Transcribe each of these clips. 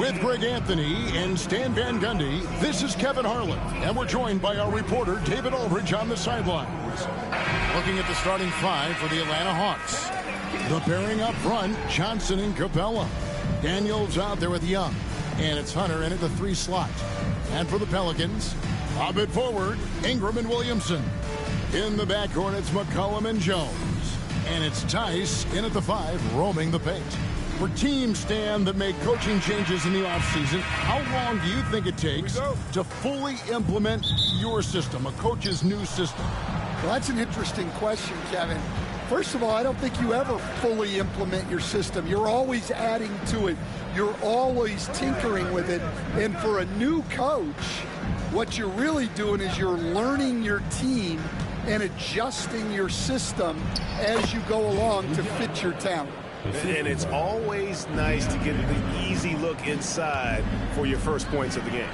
With Greg Anthony and Stan Van Gundy, this is Kevin Harlan, and we're joined by our reporter David Aldridge on the sidelines. Looking at the starting five for the Atlanta Hawks. The pairing up front, Johnson and Capella. Daniels out there with Young, and it's Hunter in at the 3 slot. And for the Pelicans, a bit forward, Ingram and Williamson. In the backcourt, it's McCollum and Jones. And it's Tice in at the 5, roaming the paint. For teams, Stan, that make coaching changes in the offseason, how long do you think it takes to fully implement your system, a coach's new system? Well, that's an interesting question, Kevin. First of all, I don't think you ever fully implement your system. You're always adding to it. You're always tinkering with it. And for a new coach, what you're really doing is you're learning your team and adjusting your system as you go along to fit your talent. And it's always nice to get the easy look inside for your first points of the game.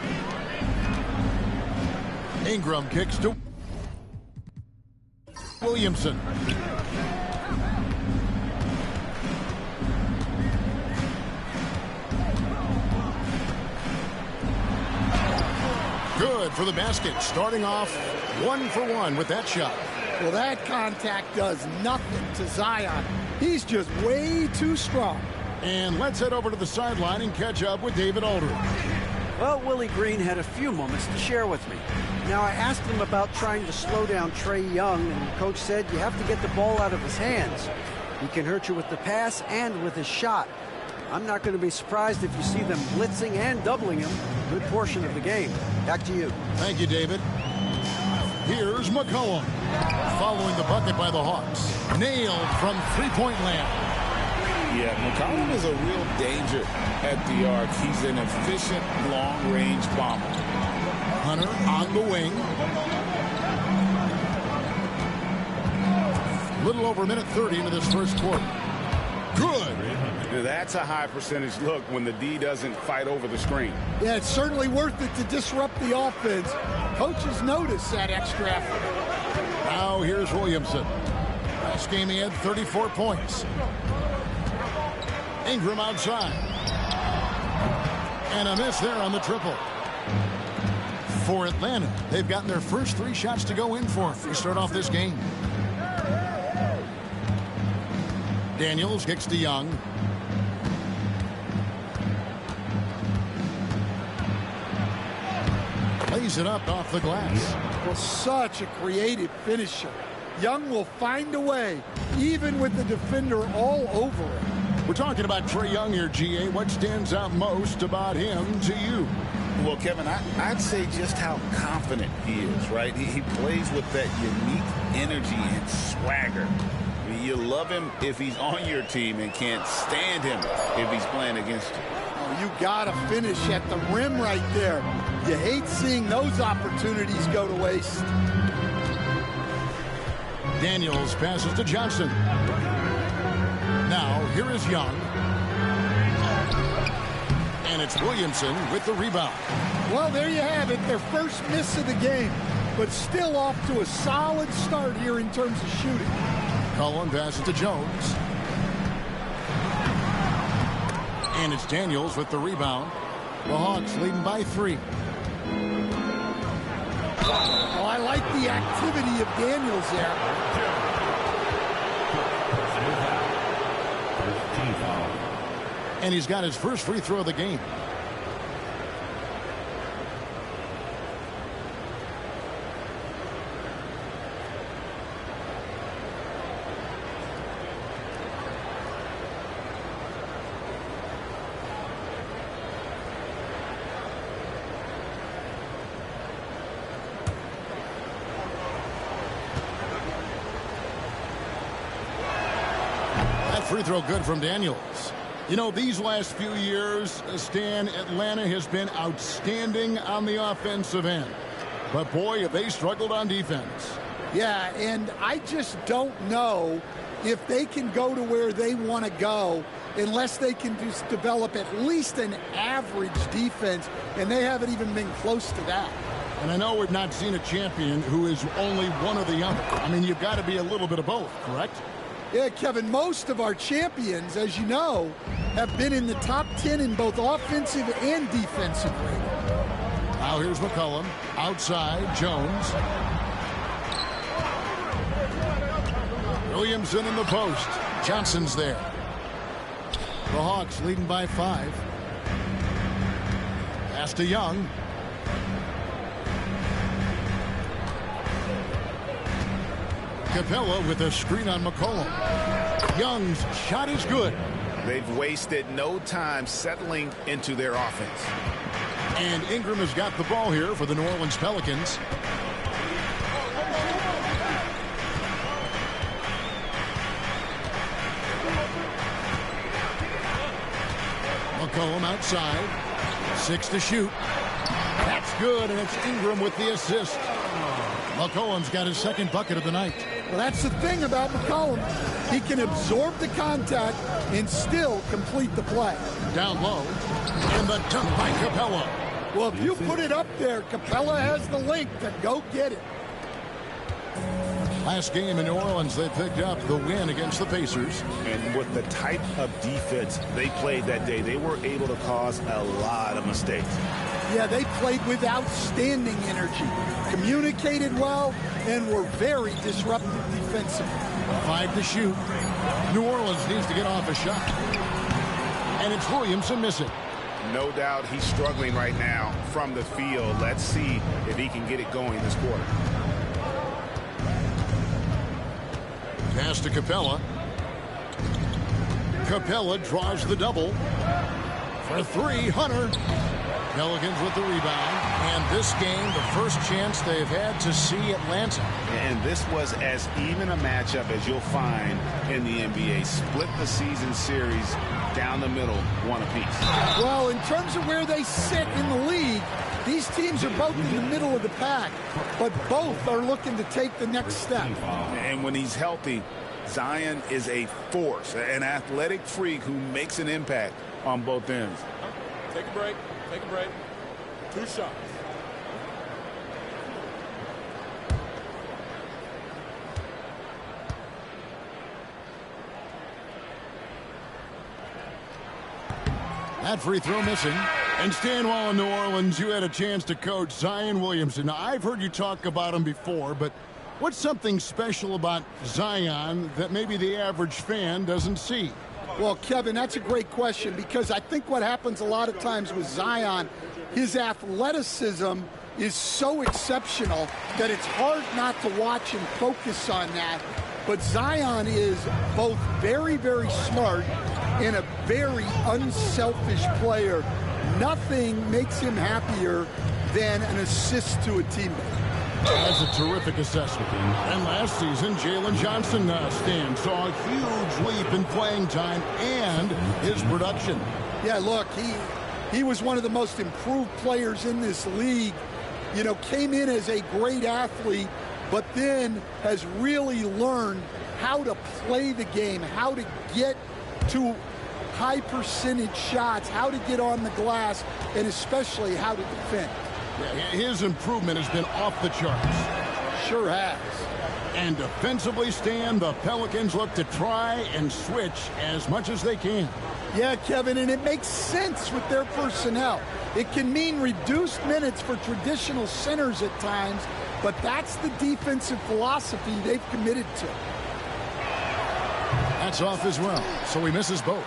Ingram kicks to Williamson. Good for the basket, starting off 1 for 1 with that shot. Well, that contact does nothing to Zion. He's just way too strong. And let's head over to the sideline and catch up with David Aldridge. Well, Willie Green had a few moments to share with me. Now, I asked him about trying to slow down Trae Young, and the coach said you have to get the ball out of his hands. He can hurt you with the pass and with his shot. I'm not going to be surprised if you see them blitzing and doubling him a good portion of the game. Back to you. Thank you, David. Here's McCollum. Following the bucket by the Hawks. Nailed from three-point land. Yeah, McCollum is a real danger at the arc. He's an efficient long-range bomber. Hunter on the wing. Little over a minute 30 into this first quarter. Good. That's a high percentage look when the D doesn't fight over the screen. Yeah, it's certainly worth it to disrupt the offense. Coaches notice that extra effort. Now here's Williamson. Last game he had 34 points. Ingram outside. And a miss there on the triple. For Atlanta, they've gotten their first 3 shots to go in for to start off this game. Daniels kicks to Young. Lays it up off the glass. Well, such a creative finisher. Young will find a way, even with the defender all over him. We're talking about Trae Young here, GA. What stands out most about him to you? Well, Kevin, I'd say just how confident he is, right? He plays with that unique energy and swagger. You love him if he's on your team and can't stand him if he's playing against you. Oh, you got to finish at the rim right there. You hate seeing those opportunities go to waste. Daniels passes to Johnson. Now, here is Young. And it's Williamson with the rebound. Well, there you have it. Their first miss of the game, but still off to a solid start here in terms of shooting. Cullen passes to Jones. And it's Daniels with the rebound. The Hawks leading by 3. Oh, I like the activity of Daniels there. And he's got his first free throw of the game. Free throw good from Daniels. You know, these last few years, Stan, Atlanta has been outstanding on the offensive end. But boy, have they struggled on defense. Yeah, and I just don't know if they can go to where they want to go unless they can just develop at least an average defense, and they haven't even been close to that. And I know we've not seen a champion who is only one or the other. I mean, you've got to be a little bit of both, correct? Yeah, Kevin, most of our champions, as you know, have been in the top 10 in both offensive and defensive rating. Now here's McCollum. Outside, Jones. Williamson in the post. Johnson's there. The Hawks leading by 5. Pass to Young. Capella with a screen on McCollum. Young's shot is good. They've wasted no time settling into their offense. And Ingram has got the ball here for the New Orleans Pelicans. McCollum outside. 6 to shoot. That's good, and it's Ingram with the assist. McCollum's got his second bucket of the night. Well, that's the thing about McCollum. He can absorb the contact and still complete the play. Down low. And the dunk by Capella. Well, if you put it up there, Capella has the link to go get it. Last game in New Orleans, they picked up the win against the Pacers. And with the type of defense they played that day, they were able to cause a lot of mistakes. Yeah, they played with outstanding energy, communicated well, and were very disruptive defensively. 5 to shoot. New Orleans needs to get off a shot. And it's Williamson missing. No doubt he's struggling right now from the field. Let's see if he can get it going this quarter. Pass to Capella. Capella draws the double. For 3, Hunter. Pelicans with the rebound. And this game, the first chance they've had to see Atlanta. And this was as even a matchup as you'll find in the NBA. Split the season series down the middle, one apiece. Well, in terms of where they sit in the league, these teams are both in the middle of the pack, but both are looking to take the next step. And when he's healthy, Zion is a force, an athletic freak who makes an impact on both ends. Take a break. Take a break. 2 shots. That free throw missing. And Stan, while in New Orleans, you had a chance to coach Zion Williamson. Now, I've heard you talk about him before, but what's something special about Zion that maybe the average fan doesn't see? Well, Kevin, that's a great question, because I think what happens a lot of times with Zion, his athleticism is so exceptional that it's hard not to watch and focus on that. But Zion is both very, very smart and a very unselfish player. Nothing makes him happier than an assist to a teammate. That's a terrific assessment. And last season, Jalen Johnson saw a huge leap in playing time and his production. Yeah, look, he was one of the most improved players in this league. You know, came in as a great athlete, but then has really learned how to play the game, how to get to high percentage shots, how to get on the glass, and especially how to defend. His improvement has been off the charts. Sure has. And defensively, Stan, the Pelicans look to try and switch as much as they can. Yeah, Kevin, and it makes sense with their personnel. It can mean reduced minutes for traditional centers at times, but that's the defensive philosophy they've committed to. That's off as well, so he misses both.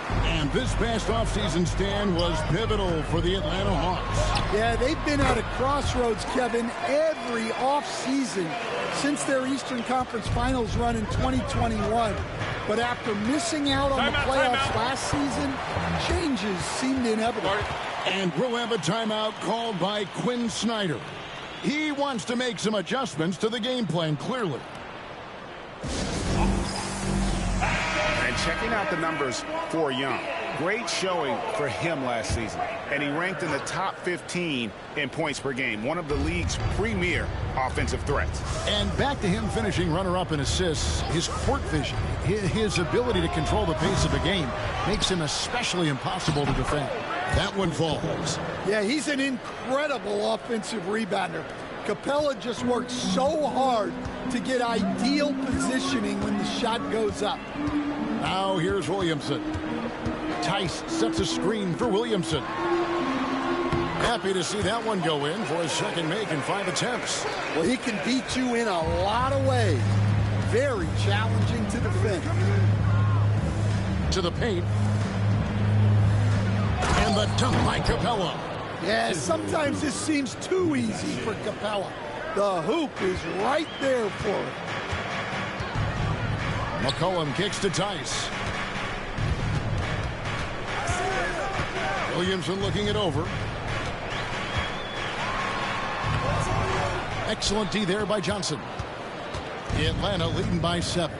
And this past offseason, Stan, was pivotal for the Atlanta Hawks. Yeah, they've been at a crossroads, Kevin, every offseason since their Eastern Conference Finals run in 2021. But after missing out on the playoffs last season, changes seemed inevitable. And we'll have a timeout called by Quinn Snyder. He wants to make some adjustments to the game plan, clearly. And checking out the numbers for Young. Great showing for him last season. And he ranked in the top 15 in points per game. One of the league's premier offensive threats. And back to him finishing runner-up in assists. His court vision, his ability to control the pace of the game makes him especially impossible to defend. That one falls. Yeah, he's an incredible offensive rebounder. Capella just works so hard to get ideal positioning when the shot goes up. Now here's Williamson. Tice sets a screen for Williamson. Happy to see that one go in for his second make in 5 attempts. Well, he can beat you in a lot of ways. Very challenging to defend. To the paint. And the dunk by Capella. Yeah, sometimes this seems too easy for Capella. The hoop is right there for him. McCollum kicks to Tice. Williamson looking it over. Excellent D there by Johnson. Atlanta leading by 7.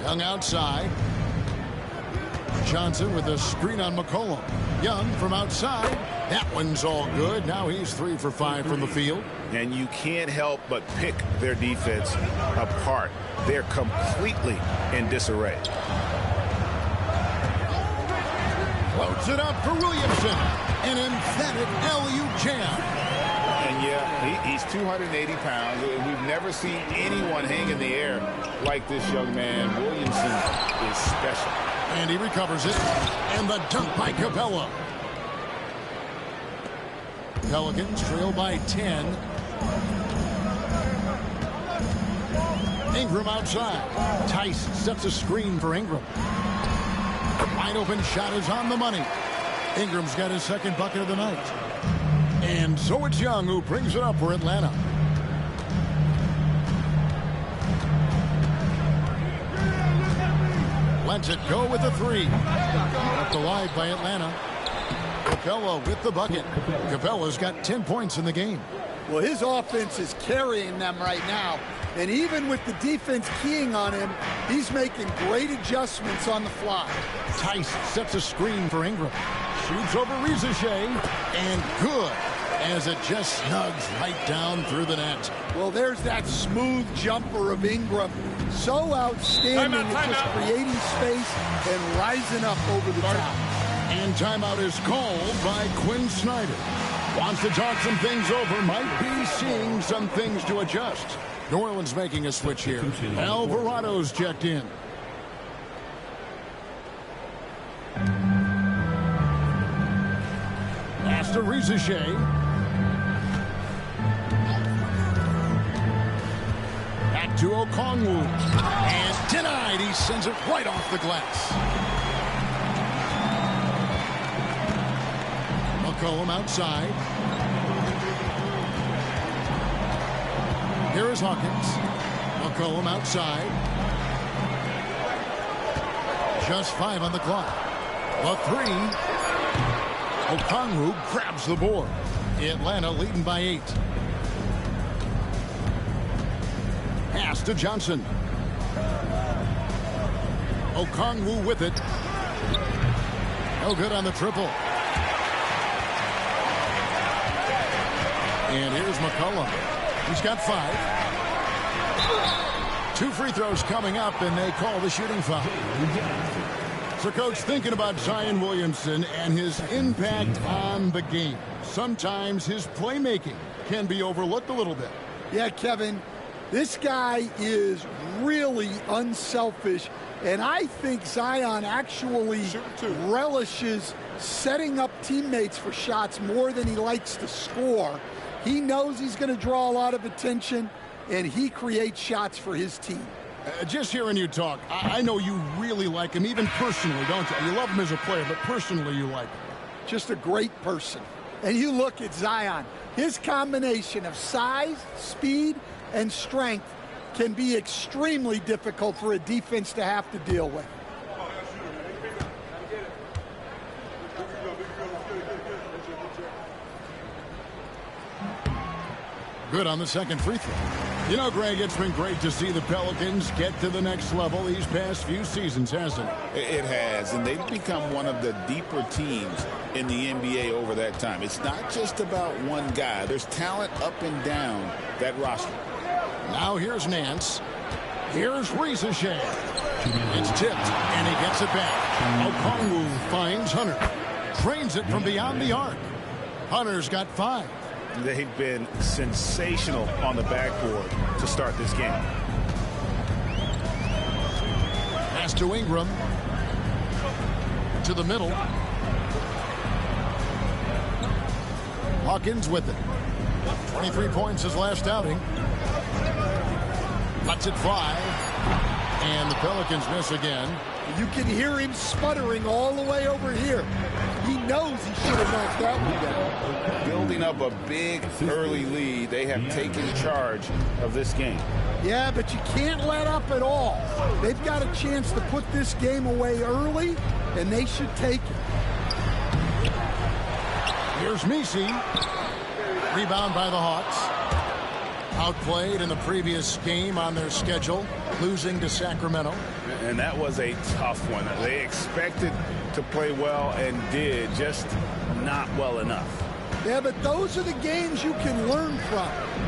Young outside. Johnson with a screen on McCollum. Young from outside. That one's all good. Now he's 3 for 5 from the field. And you can't help but pick their defense apart. They're completely in disarray. Floats it up for Williamson. An emphatic alley-oop jam. And yeah, he's 280 pounds. We've never seen anyone hang in the air like this young man. Williamson is special. And he recovers it. And the dunk by Capella. Pelicans trail by 10. Ingram outside. Tice sets a screen for Ingram. Wide open shot is on the money. Ingram's got his second bucket of the night. And so it's Young who brings it up for Atlanta. Lets it go with the 3. Up the wide by Atlanta. Capella with the bucket. Capella's got 10 points in the game. Well, his offense is carrying them right now. And even with the defense keying on him, he's making great adjustments on the fly. Tice sets a screen for Ingram. Shoots over Rizichet. And good, as it just snugs right down through the net. Well, there's that smooth jumper of Ingram. So outstanding at just creating space and rising up over the top. And timeout is called by Quinn Snyder. Wants to talk some things over. Might be seeing some things to adjust. New Orleans making a switch here. Alvarado's checked in. Pass to Rizichet. Back to Okongwu. And denied. He sends it right off the glass. McCollum outside. Here is Hawkins. McCollum outside. Just 5 on the clock. The 3. Okongwu grabs the board. Atlanta leading by 8. Pass to Johnson. Okongwu with it. No good on the triple. And here's McCollum. He's got 5. 2 free throws coming up, and they call the shooting foul. So, Coach, thinking about Zion Williamson and his impact on the game, sometimes his playmaking can be overlooked a little bit. Yeah, Kevin, this guy is really unselfish, and I think Zion actually relishes setting up teammates for shots more than he likes to score. He knows he's going to draw a lot of attention, and he creates shots for his team. Just hearing you talk, I know you really like him, even personally, don't you? You love him as a player, but personally you like him. Just a great person. And you look at Zion, his combination of size, speed, and strength can be extremely difficult for a defense to have to deal with. Good on the second free throw. You know, Greg, it's been great to see the Pelicans get to the next level these past few seasons, hasn't it? It has, and they've become one of the deeper teams in the NBA over that time. It's not just about one guy. There's talent up and down that roster. Now here's Nance. Here's Rizichet. It's tipped, and he gets it back. Okongwu finds Hunter. Trains it from beyond the arc. Hunter's got 5. They've been sensational on the backboard to start this game. to Ingram. To the middle. Hawkins with it. 23 points his last outing. Lets it fly. And the Pelicans miss again. You can hear him sputtering all the way over here. He knows he should have knocked that one down. Building up a big early lead, they have taken charge of this game. Yeah, but you can't let up at all. They've got a chance to put this game away early, and they should take it. Here's Messi. Rebound by the Hawks. Outplayed in the previous game on their schedule, losing to Sacramento. And that was a tough one. They expected to play well and did, just not well enough. Yeah, but those are the games you can learn from.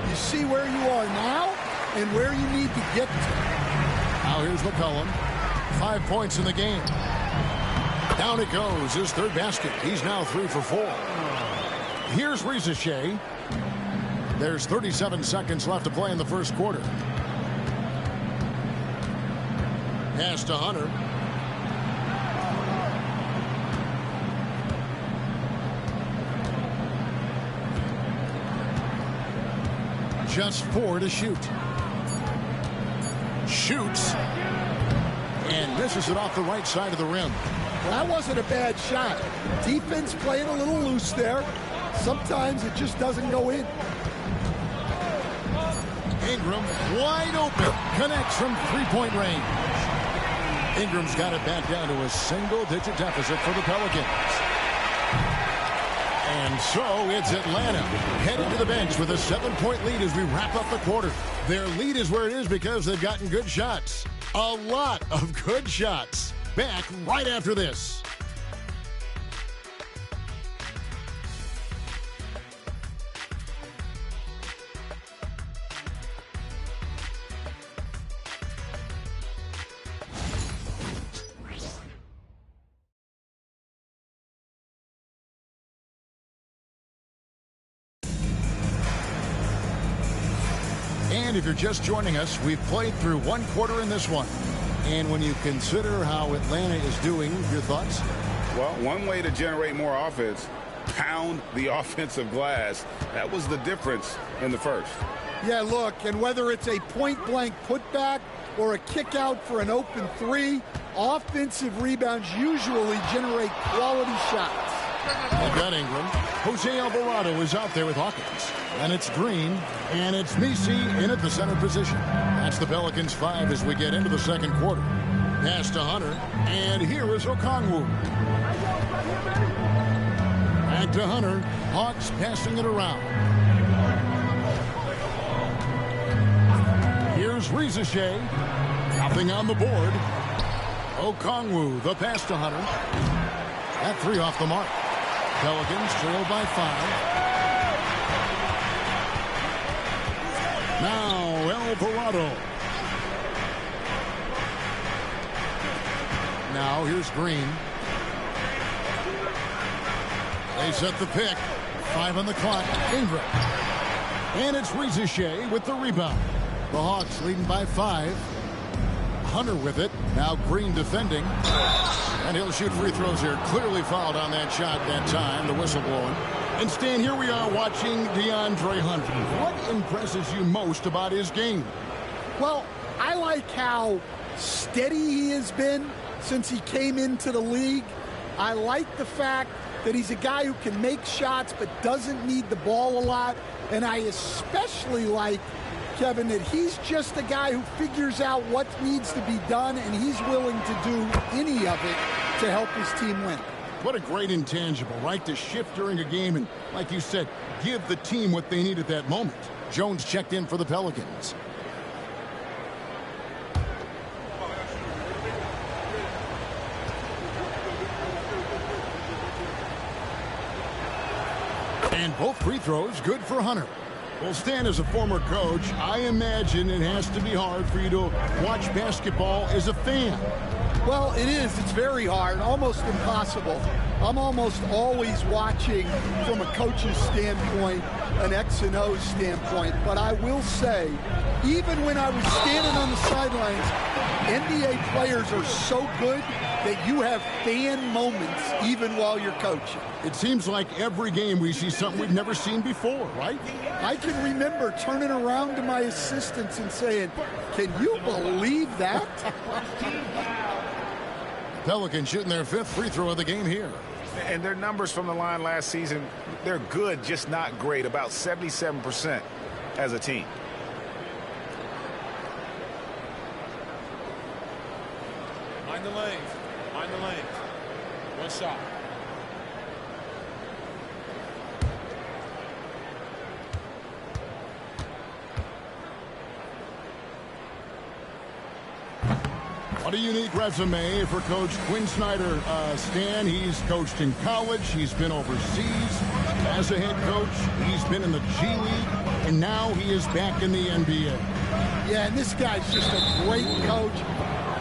You see where you are now and where you need to get to. Now here's McCollum. 5 points in the game. Down it goes, his third basket. He's now 3 for 4. Here's Rizachet. There's 37 seconds left to play in the first quarter. Pass to Hunter. Just 4 to shoot. Shoots. And misses it off the right side of the rim. Well, that wasn't a bad shot. Defense playing a little loose there. Sometimes it just doesn't go in. Ingram wide open. Connects from three-point range. Ingram's got it back down to a single-digit deficit for the Pelicans. And so it's Atlanta headed to the bench with a 7-point lead as we wrap up the quarter. Their lead is where it is because they've gotten good shots. A lot of good shots. Back right after this. And if you're just joining us, we've played through one quarter in this one. And when you consider how Atlanta is doing, your thoughts? Well, one way to generate more offense, pound the offensive glass. That was the difference in the first. Yeah, look, and whether it's a point-blank putback or a kick out for an open three, offensive rebounds usually generate quality shots. They've got Ingram. Jose Alvarado is out there with Hawkins. And it's Green. And it's Messi in at the center position. That's the Pelicans 5 as we get into the second quarter. Pass to Hunter. And here is Okongwu. Back to Hunter. Hawks passing it around. Here's Rizachet. Nothing on the board. Okongwu, the pass to Hunter. That 3 off the mark. Pelicans trail by 5. Now Alvarado. Now here's Green. They set the pick. 5 on the clock. Ingram. And it's Rizachet with the rebound. The Hawks leading by 5. Hunter with it. Now Green defending. And he'll shoot free throws here. Clearly fouled on that shot that time. The whistle blowing. And Stan, here we are watching DeAndre Hunter. What impresses you most about his game? Well, I like how steady he has been since he came into the league. I like the fact that he's a guy who can make shots but doesn't need the ball a lot. And I especially like, Kevin, that he's just a guy who figures out what needs to be done, and he's willing to do any of it to help his team win. What a great intangible, right? To shift during a game and, like you said, give the team what they need at that moment. Jones checked in for the Pelicans. And both free throws good for Hunter. Well, Stan, as a former coach, I imagine it has to be hard for you to watch basketball as a fan. Well, it is. It's very hard, almost impossible. I'm almost always watching from a coach's standpoint, an X and O standpoint. But I will say, even when I was standing on the sidelines, NBA players are so good that you have fan moments even while you're coaching. It seems like every game we see something we've never seen before, right? I can remember turning around to my assistants and saying, "Can you believe that?" Pelicans shooting their 5th free throw of the game here. And their numbers from the line last season, they're good, just not great, about 77% as a team. Mind the lanes. Mind the lanes. One shot. What a unique resume for Coach Quinn Snyder. Stan, he's coached in college. He's been overseas as a head coach. He's been in the G League, and now he is back in the NBA. Yeah, and this guy's just a great coach.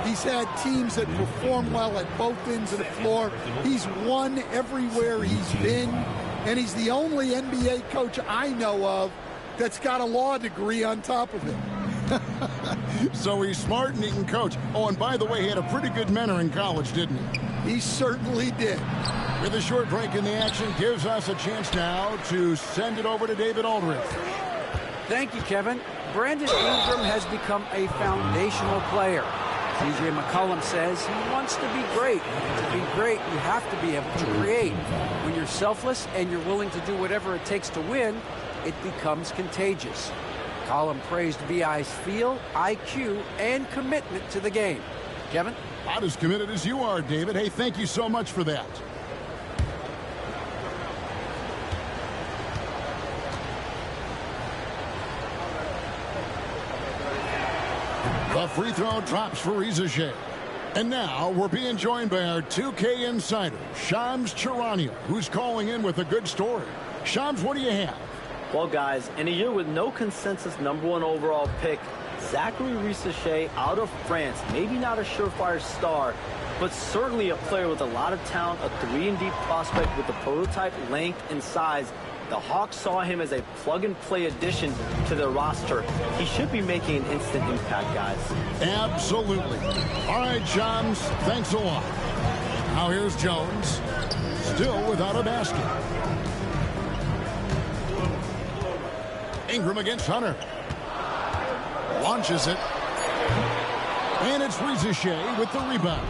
He's had teams that perform well at both ends of the floor. He's won everywhere he's been, and he's the only NBA coach I know of that's got a law degree on top of it. So he's smart and he can coach. Oh, and by the way, he had a pretty good mentor in college, didn't he? He certainly did. With a short break in the action, gives us a chance now to send it over to David Aldridge. Thank you, Kevin. Brandon Ingram has become a foundational player. CJ McCollum says he wants to be great. And to be great, you have to be able to create. When you're selfless and you're willing to do whatever it takes to win, it becomes contagious. McCollum praised BI's feel, IQ, and commitment to the game. Kevin? Not as committed as you are, David. Hey, thank you so much for that. The free throw drops for Riza. And now we're being joined by our 2K insider, Shams Charania, who's calling in with a good story. Shams, what do you have? Well, guys, in a year with no consensus #1 overall pick, Zachary Riza out of France, maybe not a surefire star, but certainly a player with a lot of talent, a 3-and-D prospect with the prototype length and size. The Hawks saw him as a plug-and-play addition to their roster. He should be making an instant impact, guys. Absolutely. All right, Shams, thanks a lot. Now here's Jones, still without a basket. Ingram against Hunter. Launches it. And it's Riza with the rebound.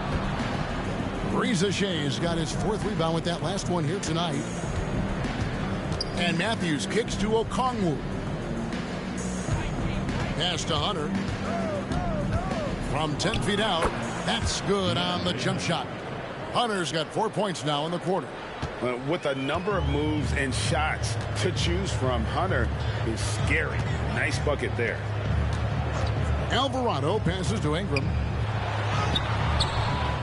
Riza has got his 4th rebound with that last one here tonight. And Matthews kicks to Okongwu. Pass to Hunter. From 10 feet out. That's good on the jump shot. Hunter's got 4 points now in the quarter. With a number of moves and shots to choose from, Hunter is scary. Nice bucket there. Alvarado passes to Ingram.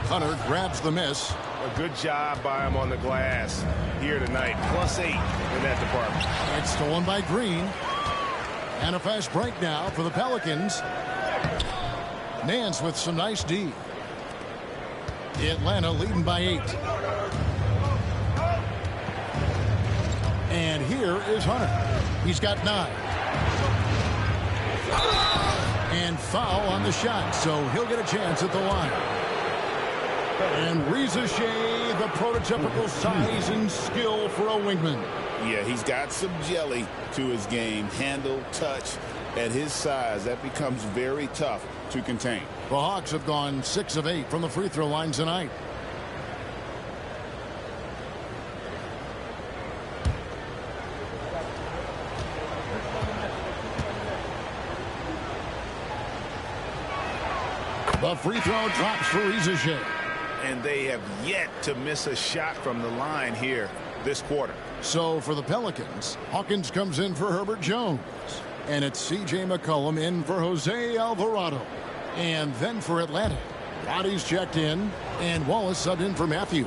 Hunter grabs the miss. A good job by him on the glass here tonight. +8 in that department. It's stolen by Green. And a fast break now for the Pelicans. Nance with some nice D. Atlanta leading by 8. And here is Hunter. He's got 9. And foul on the shot, so he'll get a chance at the line. And Riza, the prototypical size and skill for a wingman. Yeah, he's got some jelly to his game. Handle, touch. At his size, that becomes very tough to contain. The Hawks have gone 6 of 8 from the free throw line tonight. The free throw drops for Riza. And they have yet to miss a shot from the line here this quarter. So for the Pelicans, Hawkins comes in for Herbert Jones. And it's CJ McCollum in for Jose Alvarado. And then for Atlanta, Roddy's checked in, and Wallace subbed in for Matthews.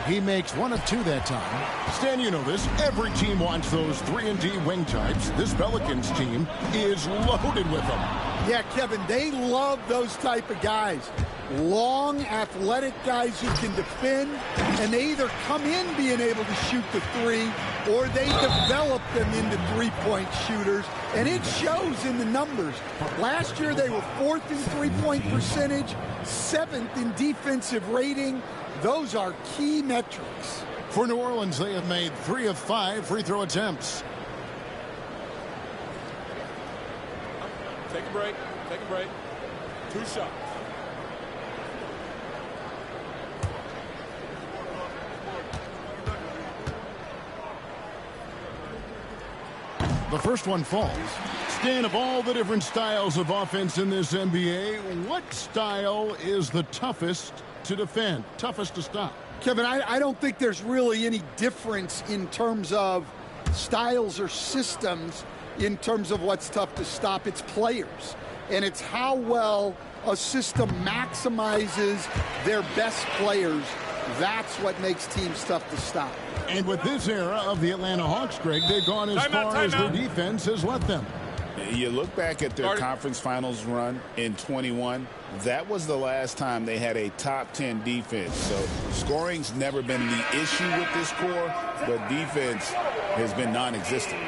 He makes 1 of 2 that time. Stan, you know this. Every team wants those 3-and-D wing types. This Pelicans team is loaded with them. Yeah, Kevin, they love those type of guys. Long, athletic guys who can defend, and they either come in being able to shoot the three, or they develop them into three-point shooters, and it shows in the numbers. Last year, they were 4th in three-point percentage, 7th in defensive rating. Those are key metrics. For New Orleans, they have made 3 of 5 free throw attempts. Take a break. Take a break. 2 shots. The first one falls. Stan, of all the different styles of offense in this NBA, what style is the toughest to defend, toughest to stop? Kevin, I don't think there's really any difference in terms of styles or systems in terms of what's tough to stop. It's players, and it's how well a system maximizes their best players. That's what makes teams tough to stop. And with this era of the Atlanta Hawks, Greg, they've gone as far as their defense has let them. You look back at their conference finals run in 21, that was the last time they had a top 10 defense. So scoring's never been the issue with this core, but defense has been non-existent.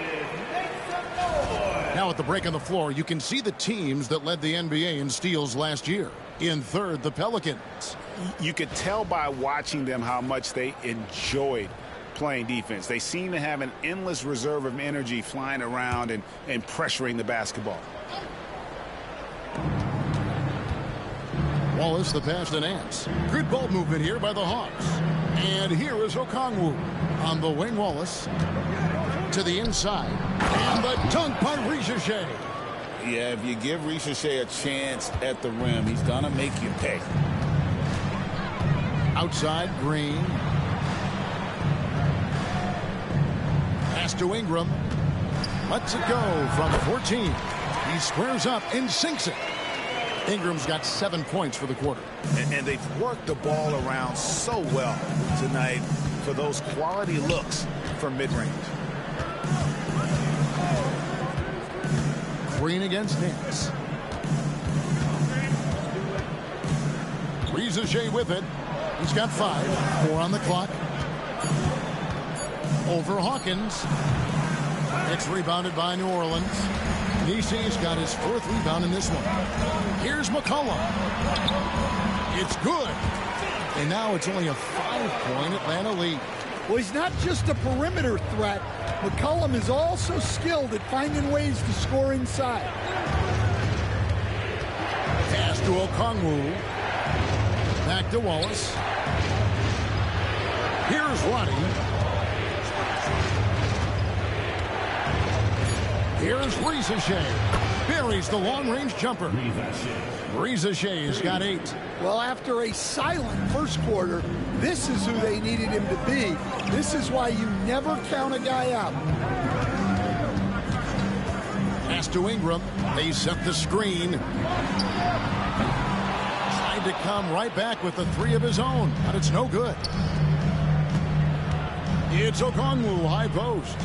Now at the break on the floor, you can see the teams that led the NBA in steals last year. In third, the Pelicans. You could tell by watching them how much they enjoyed playing defense. They seem to have an endless reserve of energy flying around and pressuring the basketball. Wallace, the pass to Nance. Good ball movement here by the Hawks. And here is Okongwu on the wing. Wallace to the inside. And the dunk by Ricochet. Yeah, if you give Ricochet a chance at the rim, he's going to make you pay. Outside, Green. Pass to Ingram. Lets it go from 14. He squares up and sinks it. Ingram's got 7 points for the quarter. And they've worked the ball around so well tonight for those quality looks from mid-range. Green against Nance. Ricochet with it. He's got 5. 4 on the clock. Over Hawkins. It's rebounded by New Orleans. Nisi's got his 4th rebound in this one. Here's McCollum. It's good. And now it's only a 5-point Atlanta lead. Well, he's not just a perimeter threat. McCollum is also skilled at finding ways to score inside. Pass to Okongwu. Back to Wallace. Here's Ronnie. Here's Ricochet. Buries the long-range jumper. Ricochet's got 8. Well, after a silent first quarter, this is who they needed him to be. This is why you never count a guy out. Pass to Ingram. They set the screen. Tried to come right back with the 3 of his own, but it's no good. It's Okongwu, high post.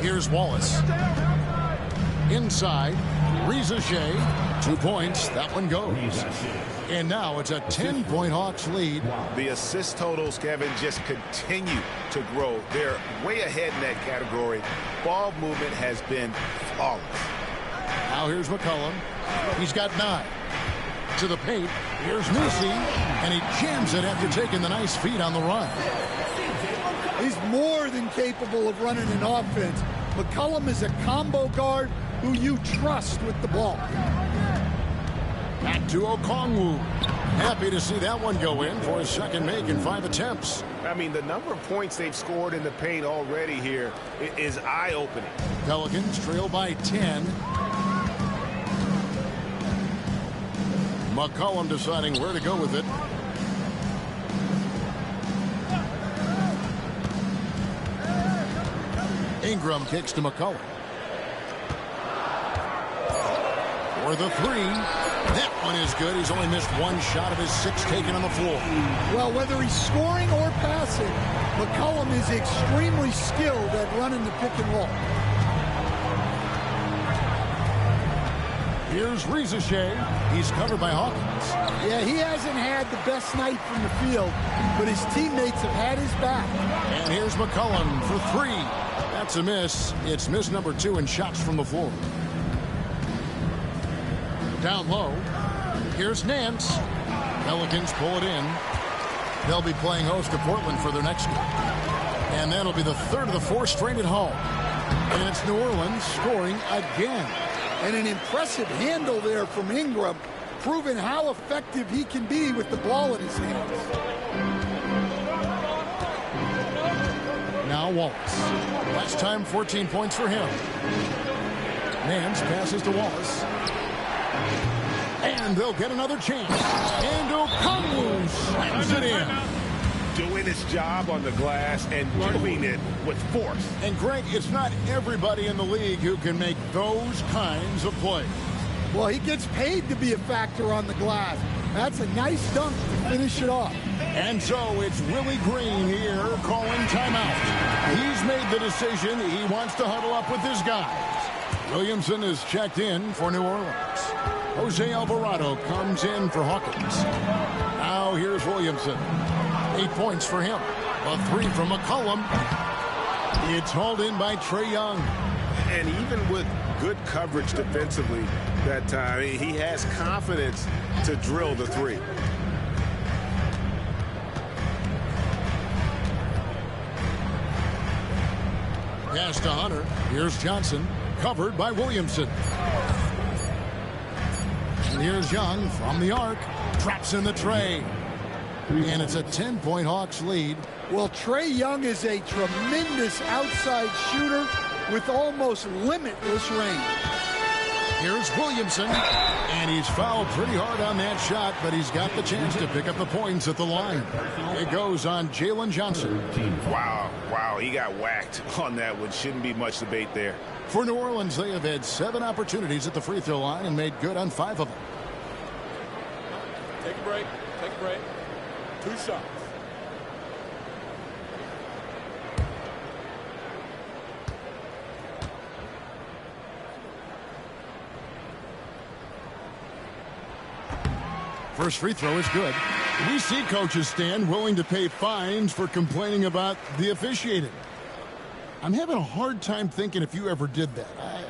Here's Wallace. Inside, Ricochet. 2 points. That one goes. And now it's a 10-point Hawks lead. The assist totals, Kevin, just continue to grow. They're way ahead in that category. Ball movement has been flawless. Now here's McCollum. He's got 9. To the paint. Here's Nisi. And he jams it after taking the nice feed on the run. He's more than capable of running an offense. McCollum is a combo guard who you trust with the ball. Back to Okongwu. Happy to see that one go in for his second make in 5 attempts. I mean, the number of points they've scored in the paint already here is eye-opening. Pelicans trail by 10. McCollum deciding where to go with it. Ingram kicks to McCollum. For the 3. That one is good. He's only missed one shot of his 6 taken on the floor. Well, whether he's scoring or passing, McCollum is extremely skilled at running the pick and roll. Here's Rizachet. He's covered by Hawkins. Yeah, he hasn't had the best night from the field, but his teammates have had his back. And here's McCollum for 3. That's a miss. It's miss number 2 in shots from the floor. Down low. Here's Nance. Pelicans pull it in. They'll be playing host to Portland for their next game. And that'll be the 3rd of the 4 straight at home. And it's New Orleans scoring again. And an impressive handle there from Ingram, proving how effective he can be with the ball in his hands. Now Wallace. Last time, 14 points for him. Nance passes to Wallace. And they'll get another chance. And Okongwu slams it in. Doing his job on the glass and doing it with force. And Greg, it's not everybody in the league who can make those kinds of plays. Well, he gets paid to be a factor on the glass. That's a nice dunk to finish it off. And so it's Willie Green here calling timeout. He's made the decision. He wants to huddle up with his guys. Williamson is checked in for New Orleans. Jose Alvarado comes in for Hawkins. Now here's Williamson. 8 points for him. A 3 from McCollum. It's hauled in by Trae Young. And even with good coverage defensively that time, he has confidence to drill the 3. Pass to Hunter. Here's Johnson. Covered by Williamson. And here's Young from the arc. Traps in the tray. And it's a 10-point Hawks lead. Well, Trae Young is a tremendous outside shooter with almost limitless range. Here's Williamson. And he's fouled pretty hard on that shot, but he's got the chance to pick up the points at the line. It goes on Jalen Johnson. Wow, he got whacked on that one. Shouldn't be much debate there. For New Orleans, they have had 7 opportunities at the free throw line and made good on 5 of them. Take a break. Take a break. 2 shots. First free throw is good. We see coaches stand willing to pay fines for complaining about the officiating. I'm having a hard time thinking if you ever did that.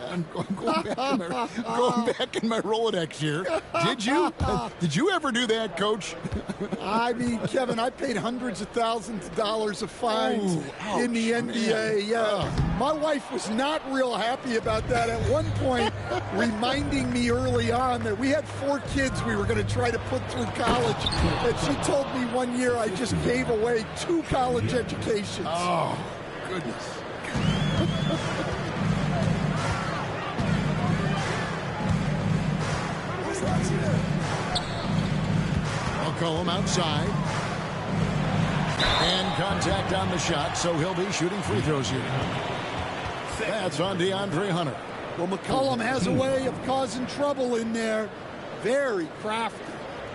I'm going back in my Rolodex here. Did you? Did you ever do that, Coach? I mean, Kevin, I paid hundreds of thousands of dollars of fines in the NBA. Yeah, my wife was not real happy about that at one point, reminding me early on that we had 4 kids we were going to try to put through college. And she told me one year I just gave away 2 college educations. Oh, goodness. McCollum outside. And contact on the shot, so he'll be shooting free throws here. That's on DeAndre Hunter. Well, McCollum has a way of causing trouble in there. Very crafty.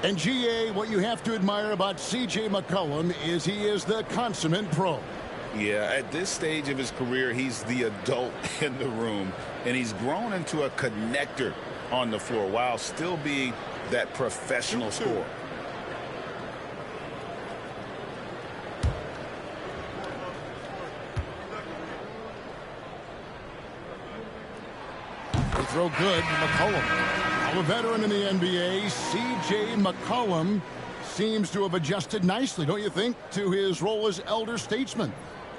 And GA, what you have to admire about C.J. McCollum is he is the consummate pro. Yeah, at this stage of his career, he's the adult in the room, and he's grown into a connector on the floor while still being that professional scorer. They throw good. McCollum, now a veteran in the NBA, C.J. McCollum seems to have adjusted nicely, don't you think, to his role as elder statesman.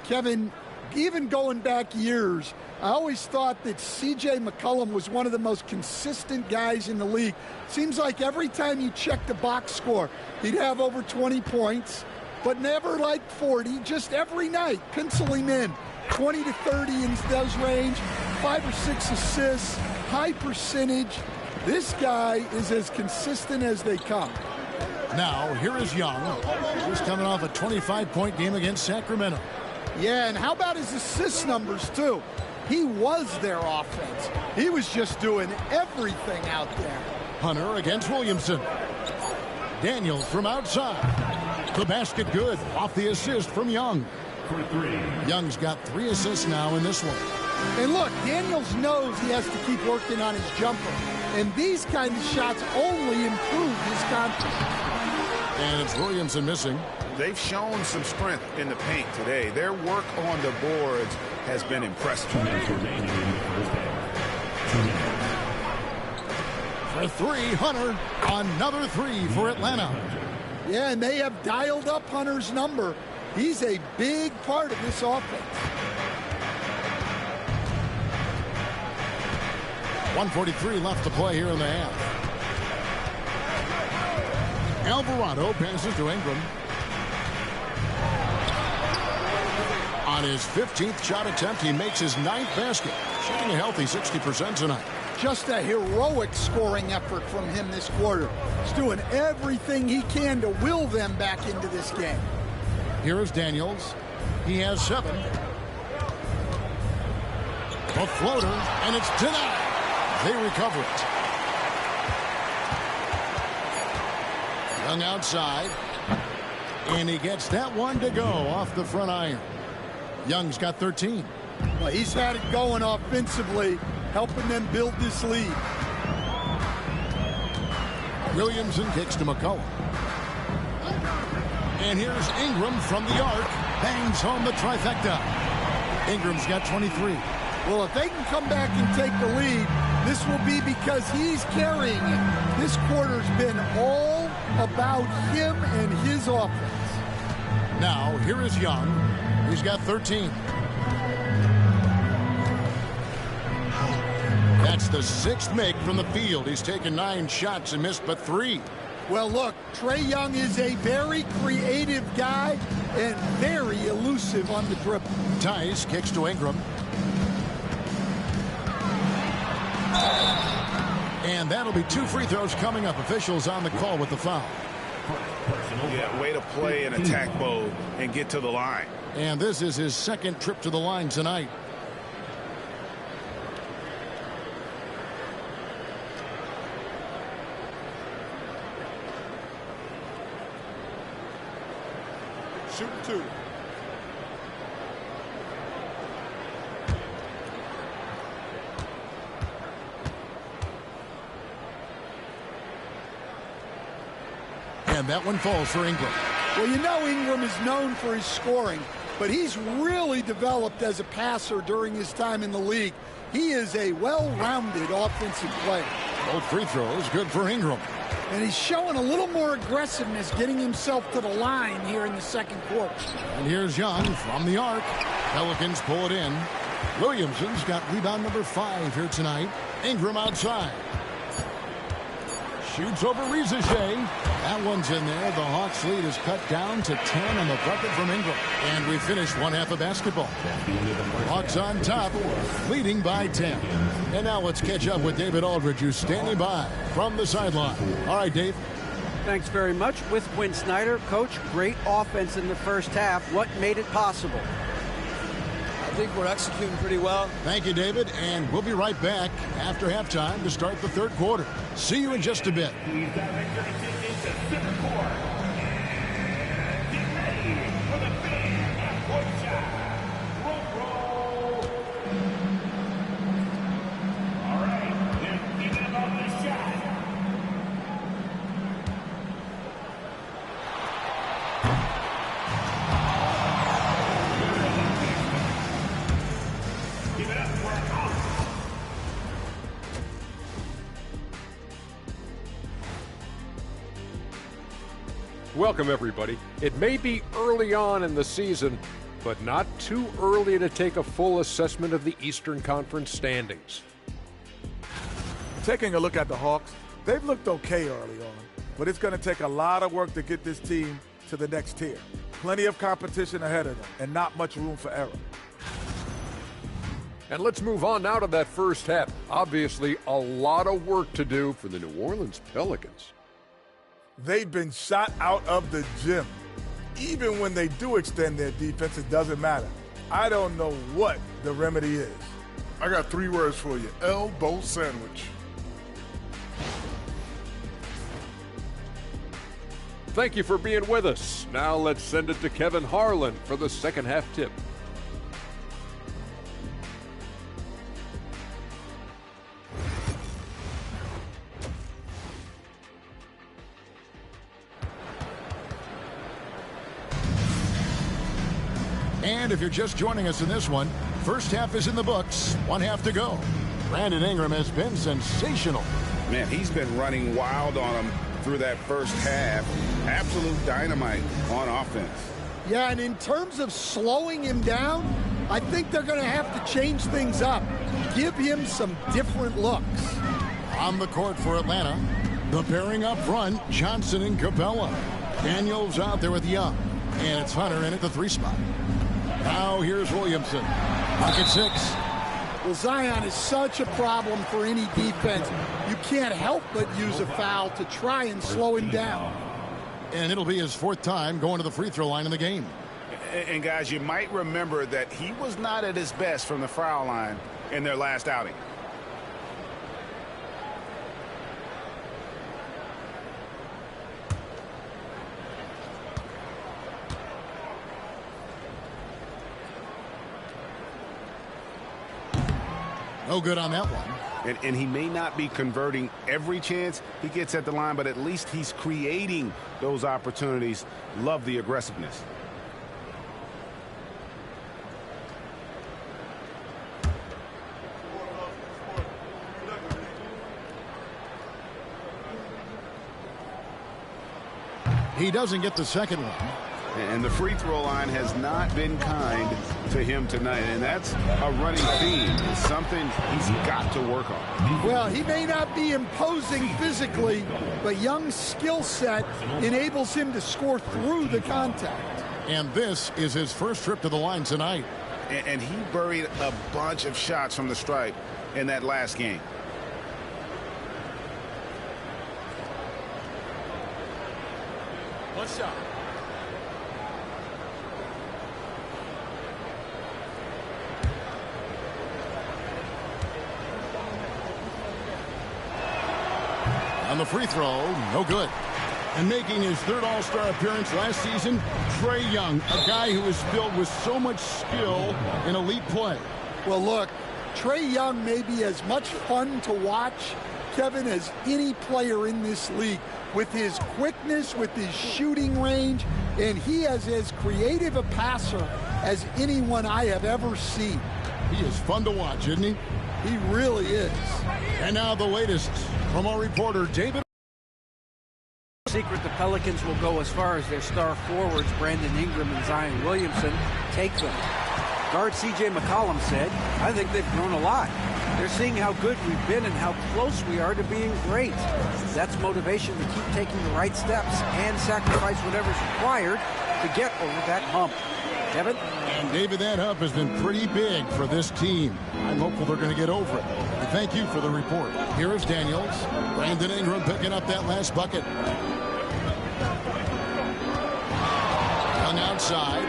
Kevin, even going back years, I always thought that C.J. McCollum was one of the most consistent guys in the league. Seems like every time you check the box score, he'd have over 20 points, but never like 40, just every night, pencil him in. 20 to 30 in those range, 5 or 6 assists, high percentage. This guy is as consistent as they come. Now, here is Young. He's coming off a 25-point game against Sacramento. Yeah, and how about his assist numbers, too? He was their offense. He was just doing everything out there. Hunter against Williamson. Daniels from outside. The basket good. Off the assist from Young. Young's got 3 assists now in this one. And look, Daniels knows he has to keep working on his jumper. And these kind of shots only improve his confidence. And it's Williamson missing. They've shown some strength in the paint today. Their work on the boards has been impressive. For 3, Hunter. Another 3 for Atlanta. Yeah, and they have dialed up Hunter's number. He's a big part of this offense. 1:43 left to play here in the half. Alvarado passes to Ingram. On his 15th shot attempt, he makes his 9th basket. Shooting a healthy 60% tonight. Just a heroic scoring effort from him this quarter. He's doing everything he can to will them back into this game. Here is Daniels. He has 7. A floater, and it's denied. They recover it. Young outside. And he gets that one to go off the front iron. Young's got 13. Well, he's had it going offensively, helping them build this lead. Williamson kicks to McCollum. And here's Ingram from the arc. Bangs home the trifecta. Ingram's got 23. Well, if they can come back and take the lead, this will be because he's carrying it. This quarter's been all about him and his offense. Now, here is Young. He's got 13. That's the 6th make from the field. He's taken 9 shots and missed but 3. Well, look, Trae Young is a very creative guy and very elusive on the dribble. Tice kicks to Ingram. And that'll be 2 free throws coming up. Officials on the call with the foul. Yeah, way to play in attack mode and get to the line. And this is his 2nd trip to the line tonight. Shoot 2. And that one falls for Ingram. Well, you know Ingram is known for his scoring, but he's really developed as a passer during his time in the league. He is a well-rounded offensive player. Both free throws good for Ingram. And he's showing a little more aggressiveness, getting himself to the line here in the 2nd quarter. And here's Young from the arc. Pelicans pull it in. Williamson's got rebound number 5 here tonight. Ingram outside. Shoots over Rizichet. That one's in there. The Hawks lead is cut down to 10 on the bucket from Ingram. And we finish 1 half of basketball. Hawks on top, leading by 10. And now let's catch up with David Aldridge, who's standing by from the sideline. All right, Dave. Thanks very much. With Quinn Snyder, Coach, great offense in the first half. What made it possible? I think we're executing pretty well. Thank you, David. And we'll be right back after halftime to start the 3rd quarter. See you in just a bit. Please direct your attention to center court. Get ready for the big half-court shot. Roll. All right, they're thinking about this shot. Give it up for Hawks. Welcome, everybody. It may be early on in the season, but not too early to take a full assessment of the Eastern Conference standings. Taking a look at the Hawks, they've looked okay early on, but it's going to take a lot of work to get this team to the next tier. Plenty of competition ahead of them and not much room for error. And let's move on now to that first half. Obviously, a lot of work to do for the New Orleans Pelicans. They've been shot out of the gym. Even when they do extend their defense, it doesn't matter. I don't know what the remedy is. I got 3 words for you. Elbow sandwich. Thank you for being with us. Now let's send it to Kevin Harlan for the second half tip. And if you're just joining us in this one, first half is in the books. 1 half to go. Brandon Ingram has been sensational. Man, he's been running wild on him through that first half. Absolute dynamite on offense. Yeah, and in terms of slowing him down, I think they're going to have to change things up. Give him some different looks. On the court for Atlanta, the pairing up front, Johnson and Capella. Daniels out there with Young. And it's Hunter in at the 3 spot. Now here's Williamson. Pocket 6. Well, Zion is such a problem for any defense. You can't help but use a foul to try and slow him down. And it'll be his 4th time going to the free throw line in the game. And guys, you might remember that he was not at his best from the foul line in their last outing. No good on that one. And he may not be converting every chance he gets at the line, but at least he's creating those opportunities. Love the aggressiveness. He doesn't get the second one. And the free throw line has not been kind to him tonight. And that's a running theme. It's something he's got to work on. Well, he may not be imposing physically, but Young's skill set enables him to score through the contact. And this is his first trip to the line tonight. And he buried a bunch of shots from the stripe in that last game. One shot. On the free throw, no good. And making his 3rd All-Star appearance last season, Trae Young, a guy who is filled with so much skill and elite play. Well, look, Trae Young may be as much fun to watch, Kevin, as any player in this league. With his quickness, with his shooting range, and he is as creative a passer as anyone I have ever seen. He is fun to watch, isn't he? He really is. And now the latest from our reporter, David. Secret, the Pelicans will go as far as their star forwards, Brandon Ingram and Zion Williamson, take them. Guard C.J. McCollum said, I think they've grown a lot. They're seeing how good we've been and how close we are to being great. That's motivation to keep taking the right steps and sacrifice whatever's required to get over that hump. Kevin? And David, that hump has been pretty big for this team. I'm hopeful they're going to get over it. And thank you for the report. Here is Daniels. Brandon Ingram picking up that last bucket. Young outside.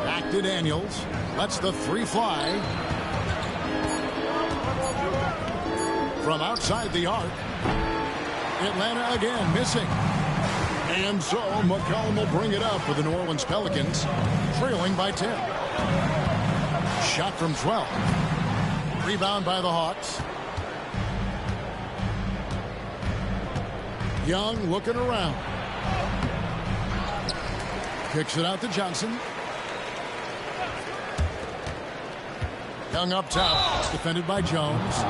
Back to Daniels. Lets the 3 fly. From outside the arc. Atlanta again missing. And so McCollum will bring it up for the New Orleans Pelicans, trailing by 10. Shot from 12. Rebound by the Hawks. Young looking around. Kicks it out to Johnson. Young up top, defended by Jones.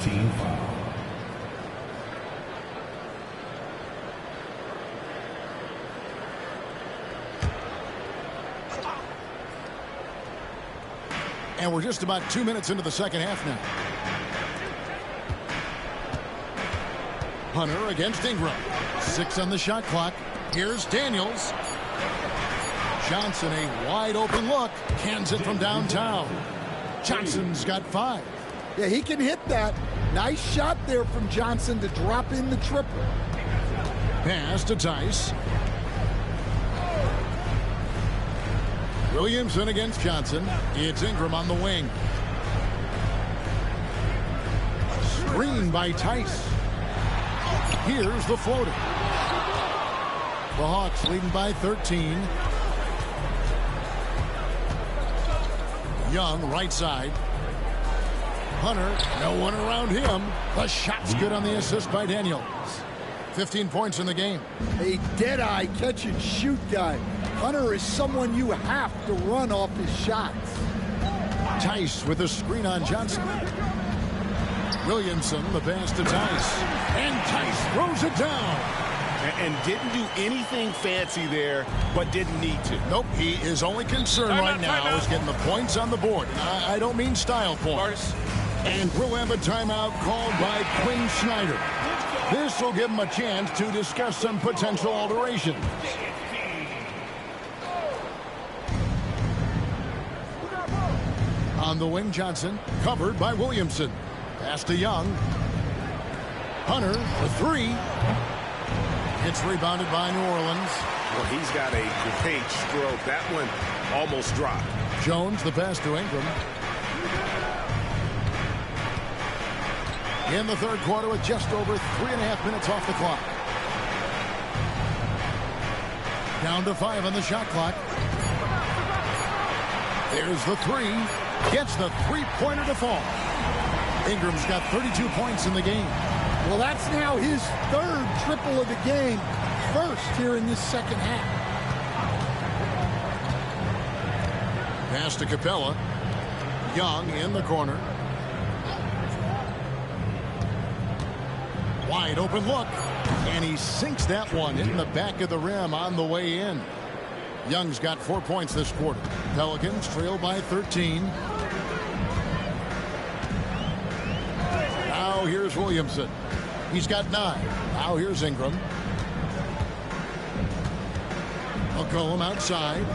Team foul. And we're just about 2 minutes into the second half now. Hunter against Ingram. 6 on the shot clock. Here's Daniels. Johnson, a wide open look. Cans it from downtown. Johnson's got 5. Yeah, he can hit that. Nice shot there from Johnson to drop in the triple. Pass to Tice. Williamson against Johnson. It's Ingram on the wing. screen by Tice. Here's the floater. The Hawks leading by 13. Young, right side. Hunter, no one around him. The shot's good on the assist by Daniels. 15 points in the game. A dead-eye catch-and-shoot guy. Hunter is someone you have to run off his shots. Tice with a screen on Johnson. Williamson, the pass to Tice. And Tice throws it down. And didn't do anything fancy there, but didn't need to. Nope, his only concern right now is getting the points on the board. I don't mean style points. And we'll have a timeout called by Quinn Snyder. This will give him a chance to discuss some potential alterations. On the wing, Johnson, covered by Williamson. Pass to Young. Hunter, a three. It's rebounded by New Orleans. Well, he's got a great stroke. That one almost dropped. Jones, the pass to Ingram. In the third quarter with just over 3.5 minutes off the clock. Down to 5 on the shot clock. There's the three. Gets the three-pointer to fall. Ingram's got 32 points in the game. Well, that's now his third triple of the game. First here in this second half. Pass to Capella. Young in the corner. Wide open look. And he sinks that one in the back of the rim on the way in. Young's got 4 points this quarter. Pelicans trail by 13. Now here's Williamson. He's got 9. Now here's Ingram. McCollum outside.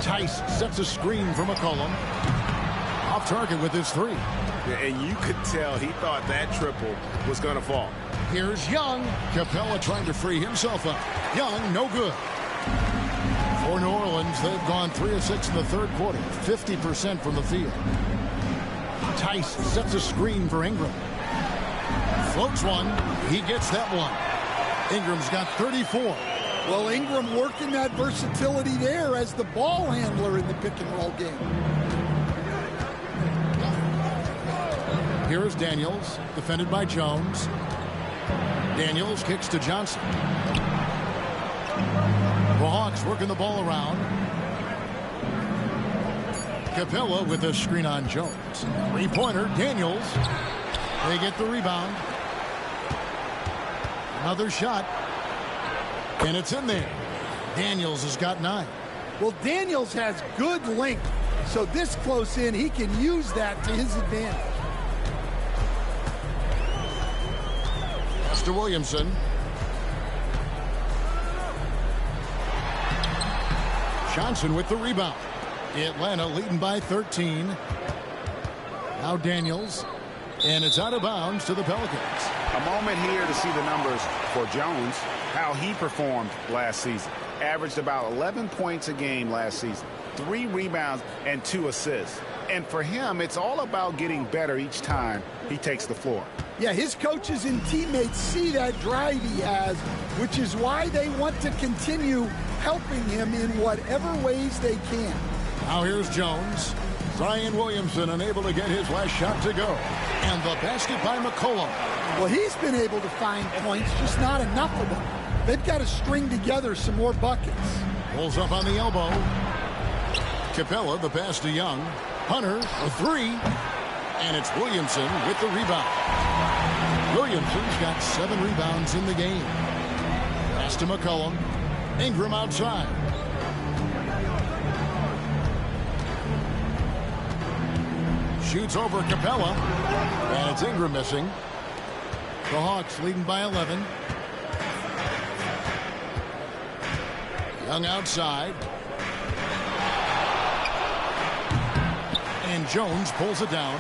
Tice sets a screen for McCollum. Off target with his three. And you could tell he thought that triple was going to fall. Here's Young. Capella trying to free himself up. Young, no good. For New Orleans, they've gone 3 of 6 in the third quarter. 50% from the field. Tice sets a screen for Ingram. Floats one. He gets that one. Ingram's got 34. Well, Ingram working that versatility there as the ball handler in the pick-and-roll game. Here's Daniels, defended by Jones. Daniels kicks to Johnson. The Hawks working the ball around. Capella with a screen on Jones. Three-pointer, Daniels. They get the rebound. Another shot. And it's in there. Daniels has got 9. Well, Daniels has good length. So this close in, he can use that to his advantage. To Williamson. Johnson with the rebound. Atlanta leading by 13. Now Daniels. And it's out of bounds to the Pelicans. A moment here to see the numbers for Jones, how he performed last season. Averaged about 11 points a game last season. 3 rebounds and 2 assists. And for him, it's all about getting better each time he takes the floor. Yeah, his coaches and teammates see that drive he has, which is why they want to continue helping him in whatever ways they can. Now here's Jones. Zion Williamson unable to get his last shot to go. And the basket by McCollum. Well, he's been able to find points, just not enough of them. They've got to string together some more buckets. Pulls up on the elbow. Capella, the pass to Young. Hunter, a three. And it's Williamson with the rebound. Williamson's got 7 rebounds in the game. Pass to McCollum. Ingram outside. Shoots over Capella. And it's Ingram missing. The Hawks leading by 11. Young outside. And Jones pulls it down.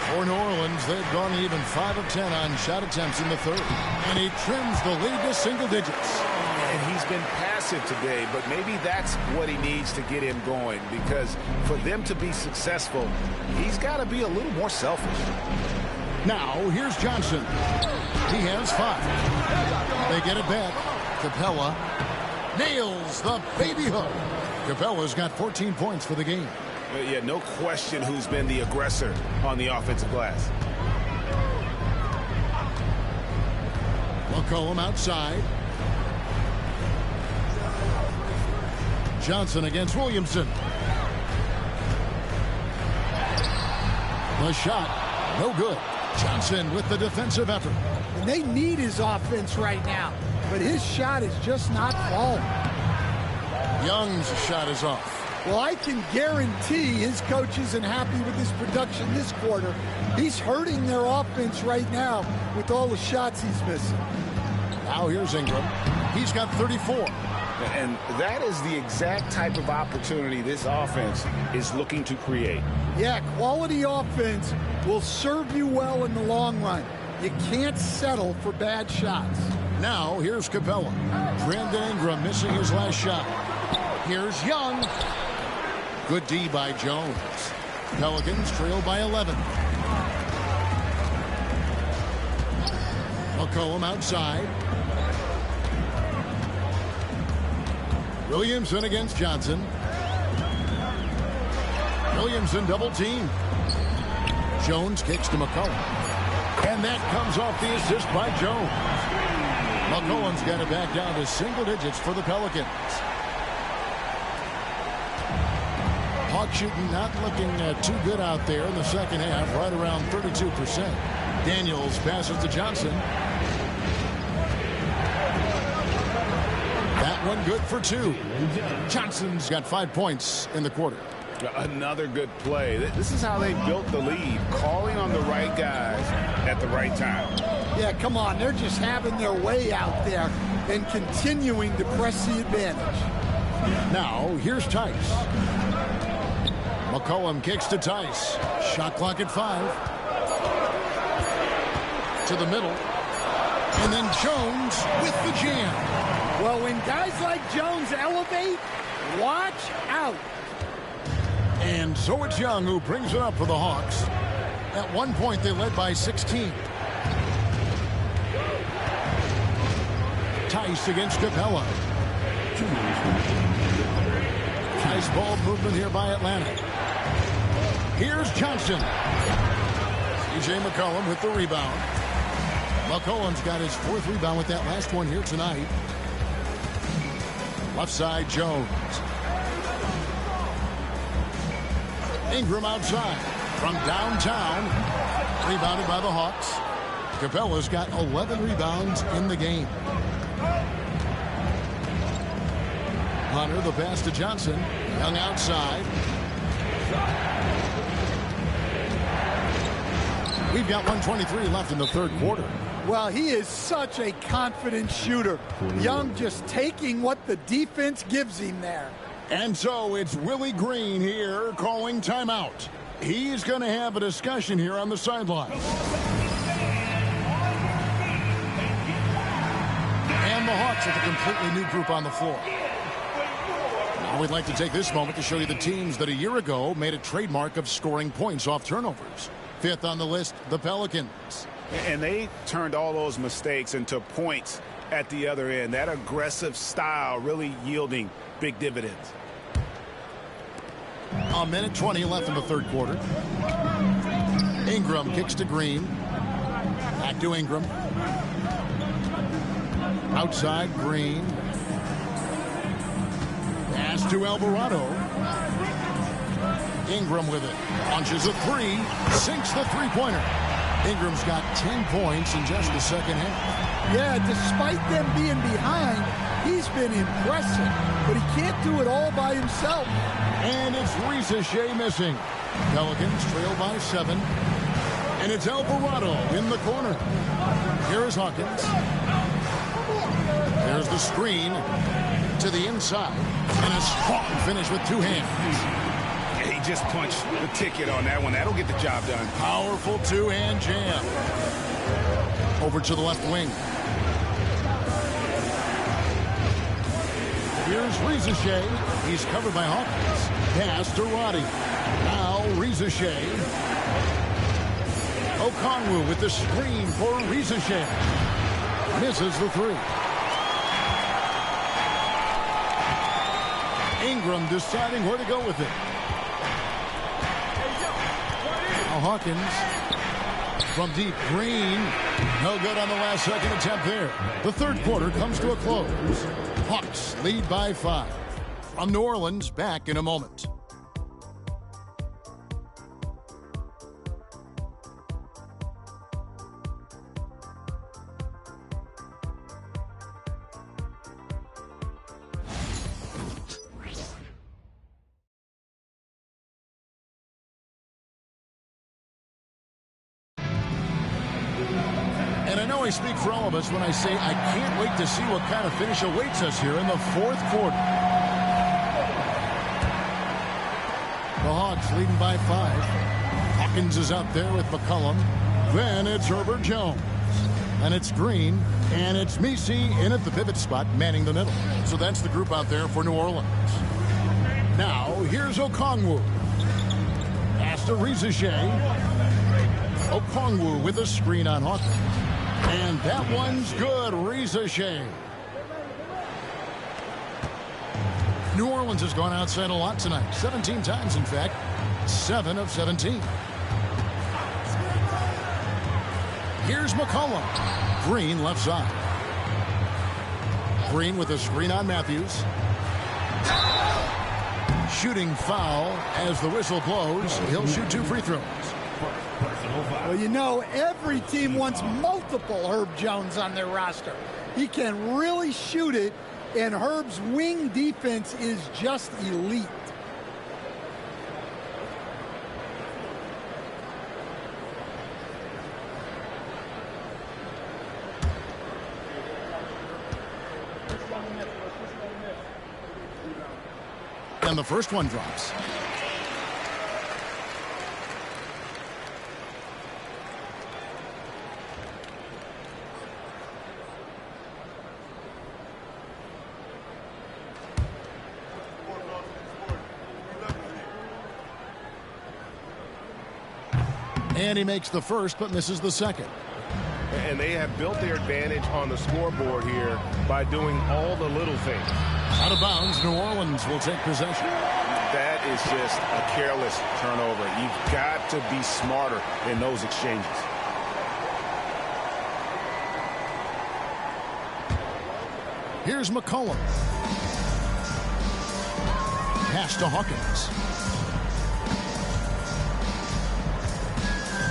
For New Orleans, they've gone even 5 of 10 on shot attempts in the third. And he trims the lead to single digits. And he's been passive today, but maybe that's what he needs to get him going, because for them to be successful, he's got to be a little more selfish. Now, here's Johnson. He has 5. They get it back. Capella nails the baby hook. Capella's got 14 points for the game. Yeah, no question who's been the aggressor on the offensive glass. McCollum outside. Johnson against Williamson. The shot, no good. Johnson with the defensive effort. And they need his offense right now, but his shot is just not falling. Young's shot is off. Well, I can guarantee his coach isn't happy with his production this quarter. He's hurting their offense right now with all the shots he's missing. Now here's Ingram. He's got 34. And that is the exact type of opportunity this offense is looking to create. Yeah, quality offense will serve you well in the long run. You can't settle for bad shots. Now here's Capella. Brandon Ingram missing his last shot. Here's Young. Good D by Jones. Pelicans trail by 11. McCollum outside. Williamson against Johnson. Williamson double team. Jones kicks to McCollum. And that comes off the assist by Jones. McCollum's got it back down to single digits for the Pelicans. Hawks shooting not looking too good out there in the second half, right around 32%. Daniels passes to Johnson. That one good for 2. Johnson's got 5 points in the quarter. Another good play. This is how they built the lead, calling on the right guys at the right time. Yeah, come on. They're just having their way out there and continuing to press the advantage. Now, here's Tice. McCollum kicks to Tice. Shot clock at 5. To the middle. And then Jones with the jam. Well, when guys like Jones elevate, watch out. And so it's Young who brings it up for the Hawks. At one point, they led by 16. Tice against Capella. Nice ball movement here by Atlanta. Here's Johnson. C.J. McCollum with the rebound. McCollum's got his 4th rebound with that last one here tonight. Left side, Jones. Ingram outside from downtown. Rebounded by the Hawks. Capella's got 11 rebounds in the game. Hunter, the pass to Johnson. Young outside. We've got 1:23 left in the third quarter. Well, he is such a confident shooter. Young just taking what the defense gives him there. And so it's Willie Green here calling timeout. He's going to have a discussion here on the sideline. And the Hawks with a completely new group on the floor. Now we'd like to take this moment to show you the teams that a year ago made a trademark of scoring points off turnovers. 5th on the list, the Pelicans. And they turned all those mistakes into points at the other end. That aggressive style really yielding big dividends. A minute 20 left in the third quarter. Ingram kicks to Green. Back to Ingram. Outside, Green. Pass to Alvarado. Ingram with it. Launches a 3. Sinks the three-pointer. Ingram's got 10 points in just the second half. Yeah, despite them being behind, he's been impressive. But he can't do it all by himself. And it's Risacher missing. Pelicans trail by 7. And it's Alvarado in the corner. Here is Hawkins. There's the screen to the inside. And a strong finish with 2 hands. He just punched the ticket on that one. That'll get the job done. Powerful 2-hand jam. Over to the left wing. Here's Rizachet. He's covered by Hawkins. Pass to Roddy. Now Rizachet. Okongwu with the screen for Rizachet. Misses the three. Ingram deciding where to go with it. Now Hawkins from deep. Green. No good on the last second attempt there. The third quarter comes to a close. Hawks lead by 5. From New Orleans, back in a moment. And I know I speak for all of us when I say I can't wait to see what kind of finish awaits us here in the fourth quarter. The Hawks leading by 5. Hawkins is out there with McCollum. Then it's Herbert Jones. And it's Green. And it's Messi in at the pivot spot, manning the middle. So that's the group out there for New Orleans. Now, here's Okongwu. Pass to Rizachet. Okongwu with a screen on Hawkins. And that one's good. Rizachet. New Orleans has gone outside a lot tonight. 17 times, in fact. 7 of 17. Here's McCollum. Green left side. Green with a screen on Matthews. Shooting foul as the whistle blows. He'll shoot 2 free throws. Well, you know, every team wants multiple Herb Jones on their roster. He can really shoot it, and Herb's wing defense is just elite. And the first one drops. And he makes the first, but misses the second. And they have built their advantage on the scoreboard here by doing all the little things. Out of bounds, New Orleans will take possession. That is just a careless turnover. You've got to be smarter in those exchanges. Here's McCollum. Pass to Hawkins.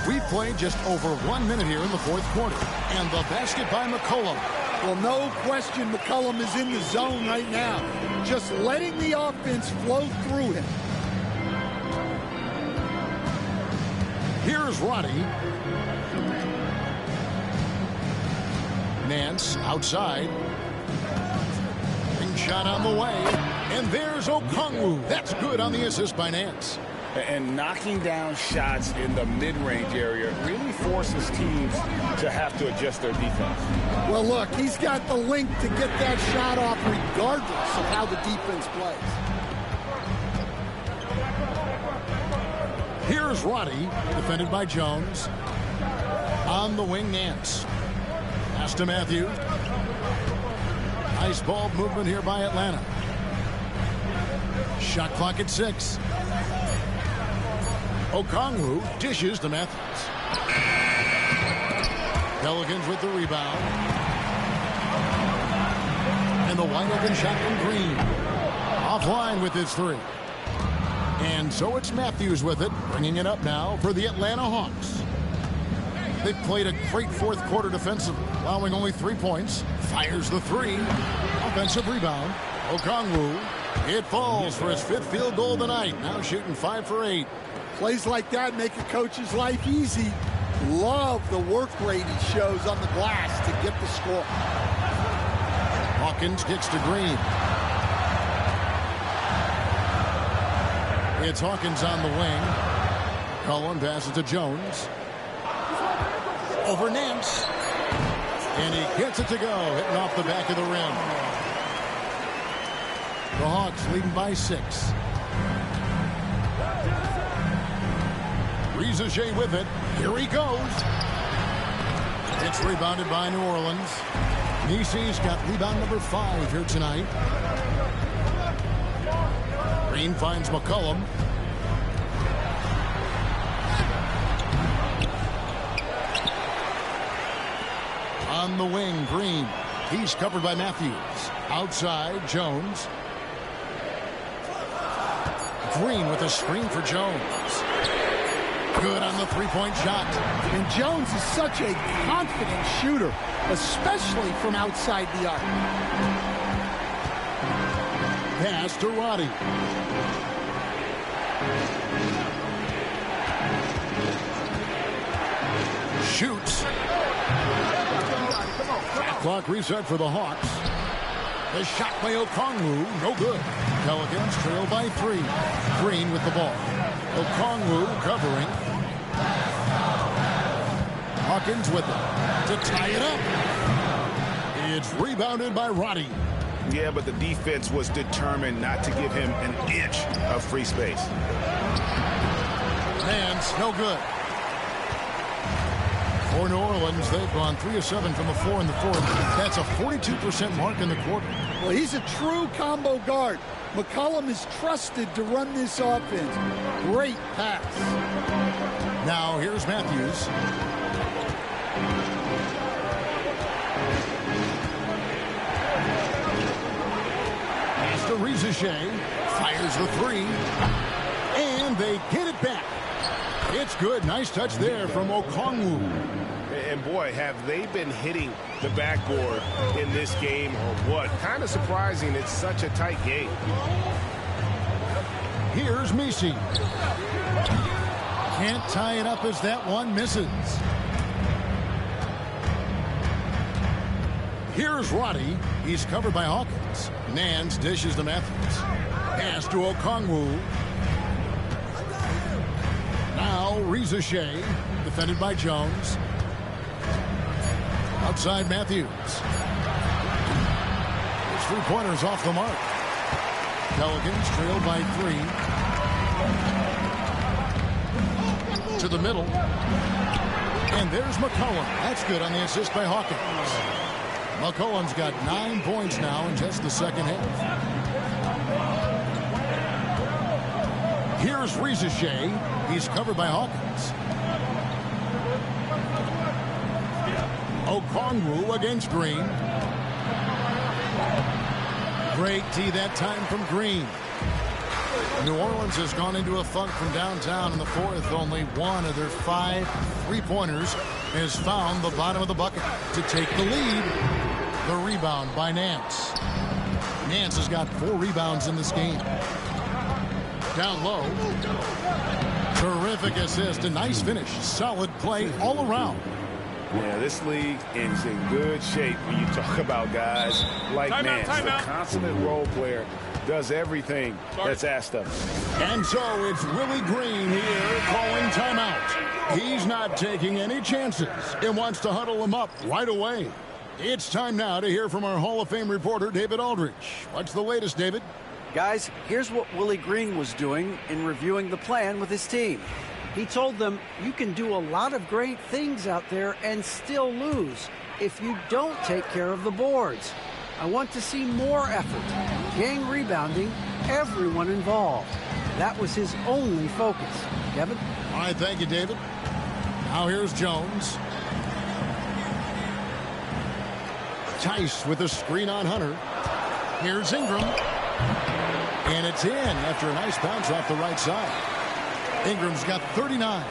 We played just over 1 minute here in the fourth quarter. And the basket by McCollum. Well, no question McCollum is in the zone right now. Just letting the offense flow through him. Here's Roddy. Nance outside. Big shot on the way. And there's Okongwu. That's good on the assist by Nance. And knocking down shots in the mid-range area really forces teams to have to adjust their defense. Well, look, he's got the length to get that shot off regardless of how the defense plays. Here's Roddy, defended by Jones. On the wing, Nance. Pass to Matthews. Nice ball movement here by Atlanta. Shot clock at 6. Okongwu dishes to Matthews. Pelicans with the rebound. And the wide open shot from Green. Offline with his 3. And so it's Matthews with it, bringing it up now for the Atlanta Hawks. They've played a great fourth quarter defensively, allowing only 3 points. Fires the 3. Offensive rebound. Okongwu. It falls for his 5th field goal tonight. Now shooting 5 for 8. Plays like that make a coach's life easy. Love the work rate he shows on the glass to get the score. Hawkins kicks to Green. It's Hawkins on the wing. Cullen passes to Jones. Over Nance. And he gets it to go, hitting off the back of the rim. The Hawks leading by 6. Riza with it. Here he goes. It's rebounded by New Orleans. Nisi's got rebound number 5 here tonight. Green finds McCollum. On the wing, Green. He's covered by Matthews. Outside, Jones. Green with a screen for Jones. Good on the three-point shot. And Jones is such a confident shooter, especially from outside the arc. Pass to Roddy. Shoots. Clock reset for the Hawks. The shot by Okongwu, no good. Pelicans trail by 3. Green with the ball. Okongwu covering. Hawkins with it to tie it up. It's rebounded by Roddy. Yeah, but the defense was determined not to give him an inch of free space. Hands, no good. For New Orleans, they've gone 3 of 7 from the floor in the fourth. That's a 42% mark in the quarter. Well, he's a true combo guard. McCollum is trusted to run this offense. Great pass. Now here's Matthews. Pass to Riza. Fires the 3. And they get it back. It's good. Nice touch there from Okongwu. And boy, have they been hitting the backboard in this game or what? Kind of surprising. It's such a tight game. Here's Misi. Can't tie it up as that one misses. Here's Roddy. He's covered by Hawkins. Nance dishes to Matthews. Pass to Okongwu. Now Riza, defended by Jones. Outside Matthews. His three-pointers off the mark. Pelicans trail by 3. To the middle. And there's McCollum. That's good on the assist by Hawkins. McCollum's got 9 points now in just the second half. Here's Riza. He's covered by Hawkins. Okongwu against Green. Great D that time from Green. New Orleans has gone into a funk from downtown in the fourth. Only one of their 5 three-pointers has found the bottom of the bucket to take the lead. The rebound by Nance. Nance has got 4 rebounds in this game. Down low. Terrific assist. A nice finish. Solid play all around. Yeah, this league is in good shape when you talk about guys like Nance. The consummate role player does everything that's asked of him. And so it's Willie Green here calling timeout. He's not taking any chances and wants to huddle him up right away. It's time now to hear from our Hall of Fame reporter, David Aldridge. What's the latest, David? Guys, here's what Willie Green was doing in reviewing the plan with his team. He told them, you can do a lot of great things out there and still lose if you don't take care of the boards. I want to see more effort, gang rebounding, everyone involved. That was his only focus. Kevin? All right, thank you, David. Now here's Jones. Tice with a screen on Hunter. Here's Ingram. And it's in after a nice bounce off the right side. Ingram's got 39.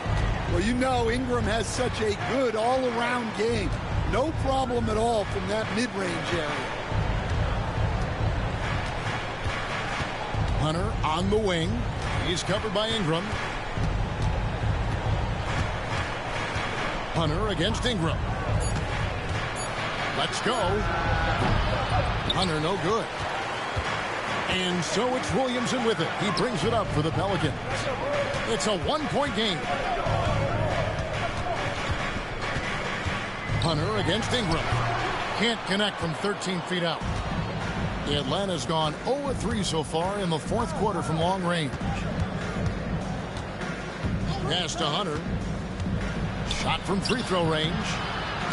Well, you know Ingram has such a good all-around game. No problem at all from that mid-range area. Hunter on the wing. He's covered by Ingram. Hunter against Ingram. Let's go. Hunter no good. And so it's Williamson with it. He brings it up for the Pelicans. It's a one-point game. Hunter against Ingram. Can't connect from 13 feet out. Atlanta's gone 0-3 so far in the fourth quarter from long range. Pass to Hunter. Shot from free throw range.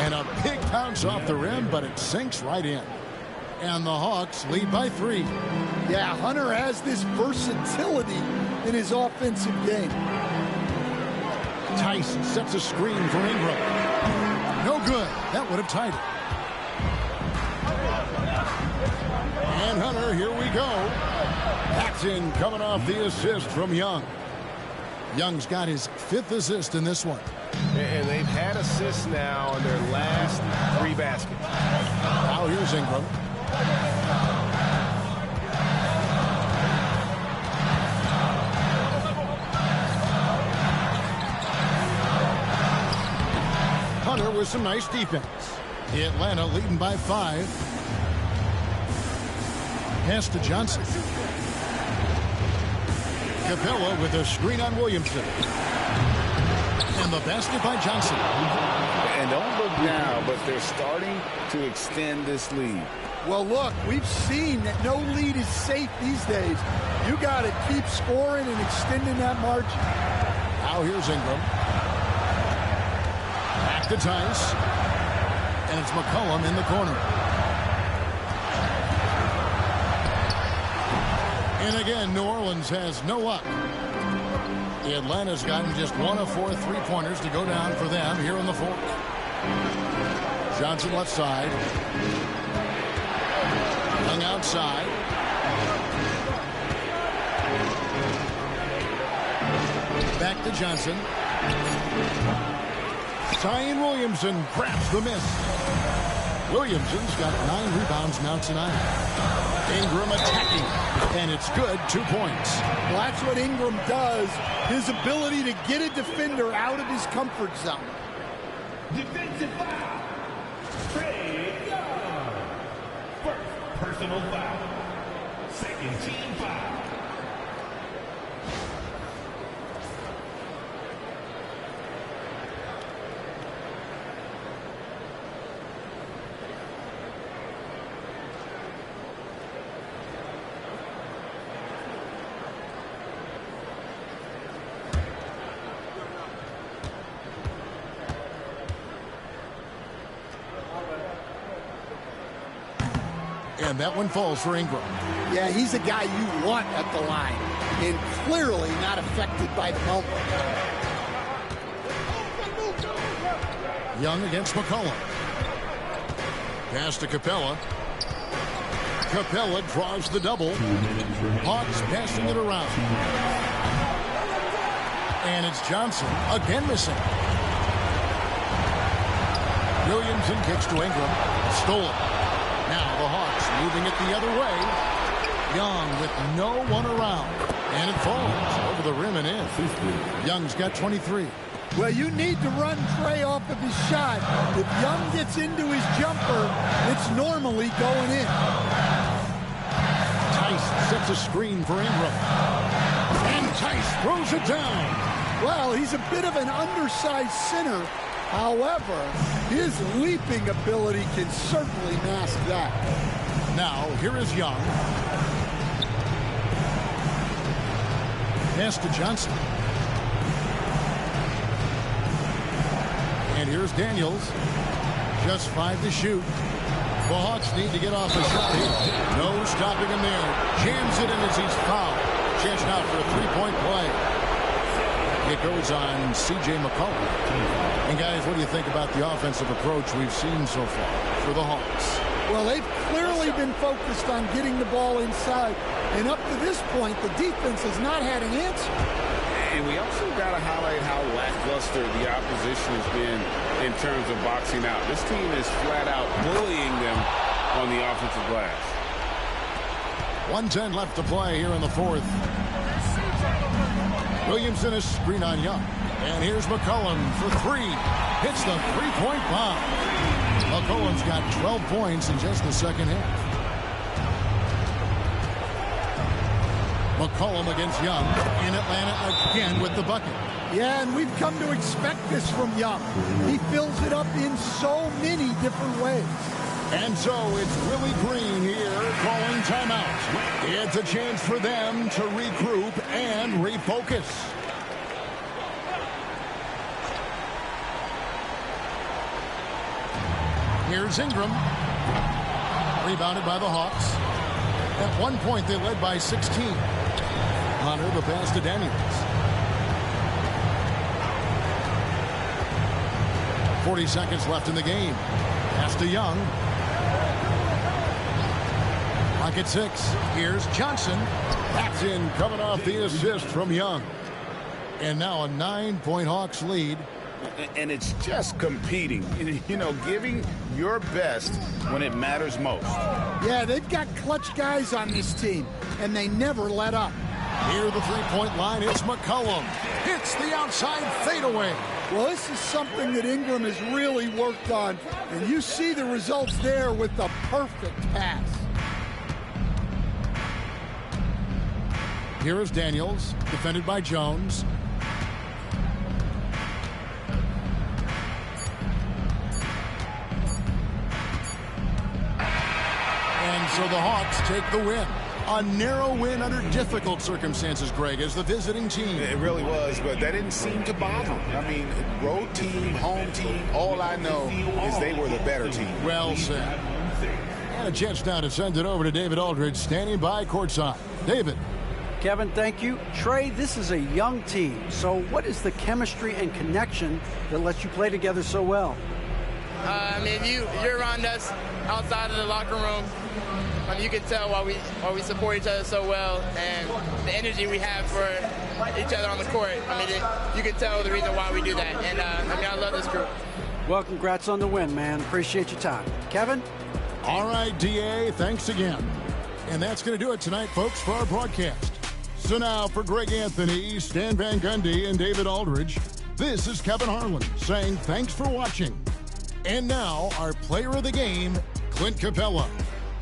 And a big bounce off the rim, but it sinks right in. And the Hawks lead by 3. Yeah, Hunter has this versatility in his offensive game. Tice sets a screen for Ingram. No good. That would have tied it. And Hunter, here we go. Paxton coming off the assist from Young. Young's got his 5th assist in this one. And they've had assists now on their last 3 baskets. Now here's Ingram. Hunter with some nice defense. Atlanta leading by 5. Pass to Johnson. Capella with a screen on Williamson. And the basket by Johnson. And don't look now, but they're starting to extend this lead. Well, look, we've seen that no lead is safe these days. You got to keep scoring and extending that margin. Now here's Ingram. Back to Tice. And it's McCollum in the corner. And again, New Orleans has no luck. Atlanta's gotten just 1 of 4 3-pointers to go down for them here in the fourth. Johnson left side. Young outside. Back to Johnson. Zion Williamson grabs the miss. Williamson's got 9 rebounds now tonight. Ingram attacking, and it's good. 2 points. Well, that's what Ingram does, his ability to get a defender out of his comfort zone. Defensive foul. Trey Young. First personal foul. Second team foul. And that one falls for Ingram. Yeah, he's a guy you want at the line, and clearly not affected by the moment. Young against McCollum. Pass to Capella. Capella draws the double. Hawks passing it around. And it's Johnson again missing. Williamson kicks to Ingram. Stolen. Now the Hawks moving it the other way. Young with no one around. And it falls over the rim and in. Young's got 23. Well, you need to run Trey off of his shot. If Young gets into his jumper, it's normally going in. Tice sets a screen for Ingram. And Tice throws it down. Well, he's a bit of an undersized center. However, his leaping ability can certainly mask that. Now, here is Young. Pass to Johnson. And here's Daniels. Just 5 to shoot. The Hawks need to get off a shot here. No stopping him there. Jams it in as he's fouled. Chance out for a 3-point play. It goes on C.J. McCollum. And guys, what do you think about the offensive approach we've seen so far for the Hawks? Well, they've clearly been focused on getting the ball inside. And up to this point, the defense has not had an answer. And we also got to highlight how lackluster the opposition has been in terms of boxing out. This team is flat out bullying them on the offensive glass. 1:10 left to play here in the fourth. Williamson is screen on Young. And here's McCollum for 3. Hits the 3-point bomb. McCollum's got 12 points in just the second half. McCollum against Young. In Atlanta again with the bucket. Yeah, and we've come to expect this from Young. He fills it up in so many different ways. And so it's Willie Green here calling timeout. It's a chance for them to regroup and refocus. Here's Ingram. Rebounded by the Hawks. At one point, they led by 16. Hunter, the pass to Daniels. 40 seconds left in the game. Pass to Young. Clock at 6. Here's Johnson. That's in, coming off the assist from Young. And now a 9-point Hawks lead. And it's just competing, you know, giving your best when it matters most. Yeah, they've got clutch guys on this team, and they never let up. Near the three-point line, it's McCollum. Hits the outside fadeaway. Well, this is something that Ingram has really worked on, and you see the results there with the perfect pass. Here is Daniels, defended by Jones. And so the Hawks take the win. A narrow win under difficult circumstances, Greg, as the visiting team. It really was, but that didn't seem to bother them. I mean, road team, home team, all I know is they were the better team. Well said. And a chance now to send it over to David Aldridge, standing by courtside. David. Kevin, thank you. Trey, this is a young team. So what is the chemistry and connection that lets you play together so well? I mean, you're around us outside of the locker room. I mean, you can tell why we support each other so well, and the energy we have for each other on the court. I mean, you can tell the reason why we do that. And I mean, I love this group. Well, congrats on the win, man. Appreciate your time. Kevin? All right, DA, thanks again. And that's going to do it tonight, folks, for our broadcast. So now for Greg Anthony, Stan Van Gundy, and David Aldridge, this is Kevin Harlan saying thanks for watching. And now our player of the game, Clint Capella.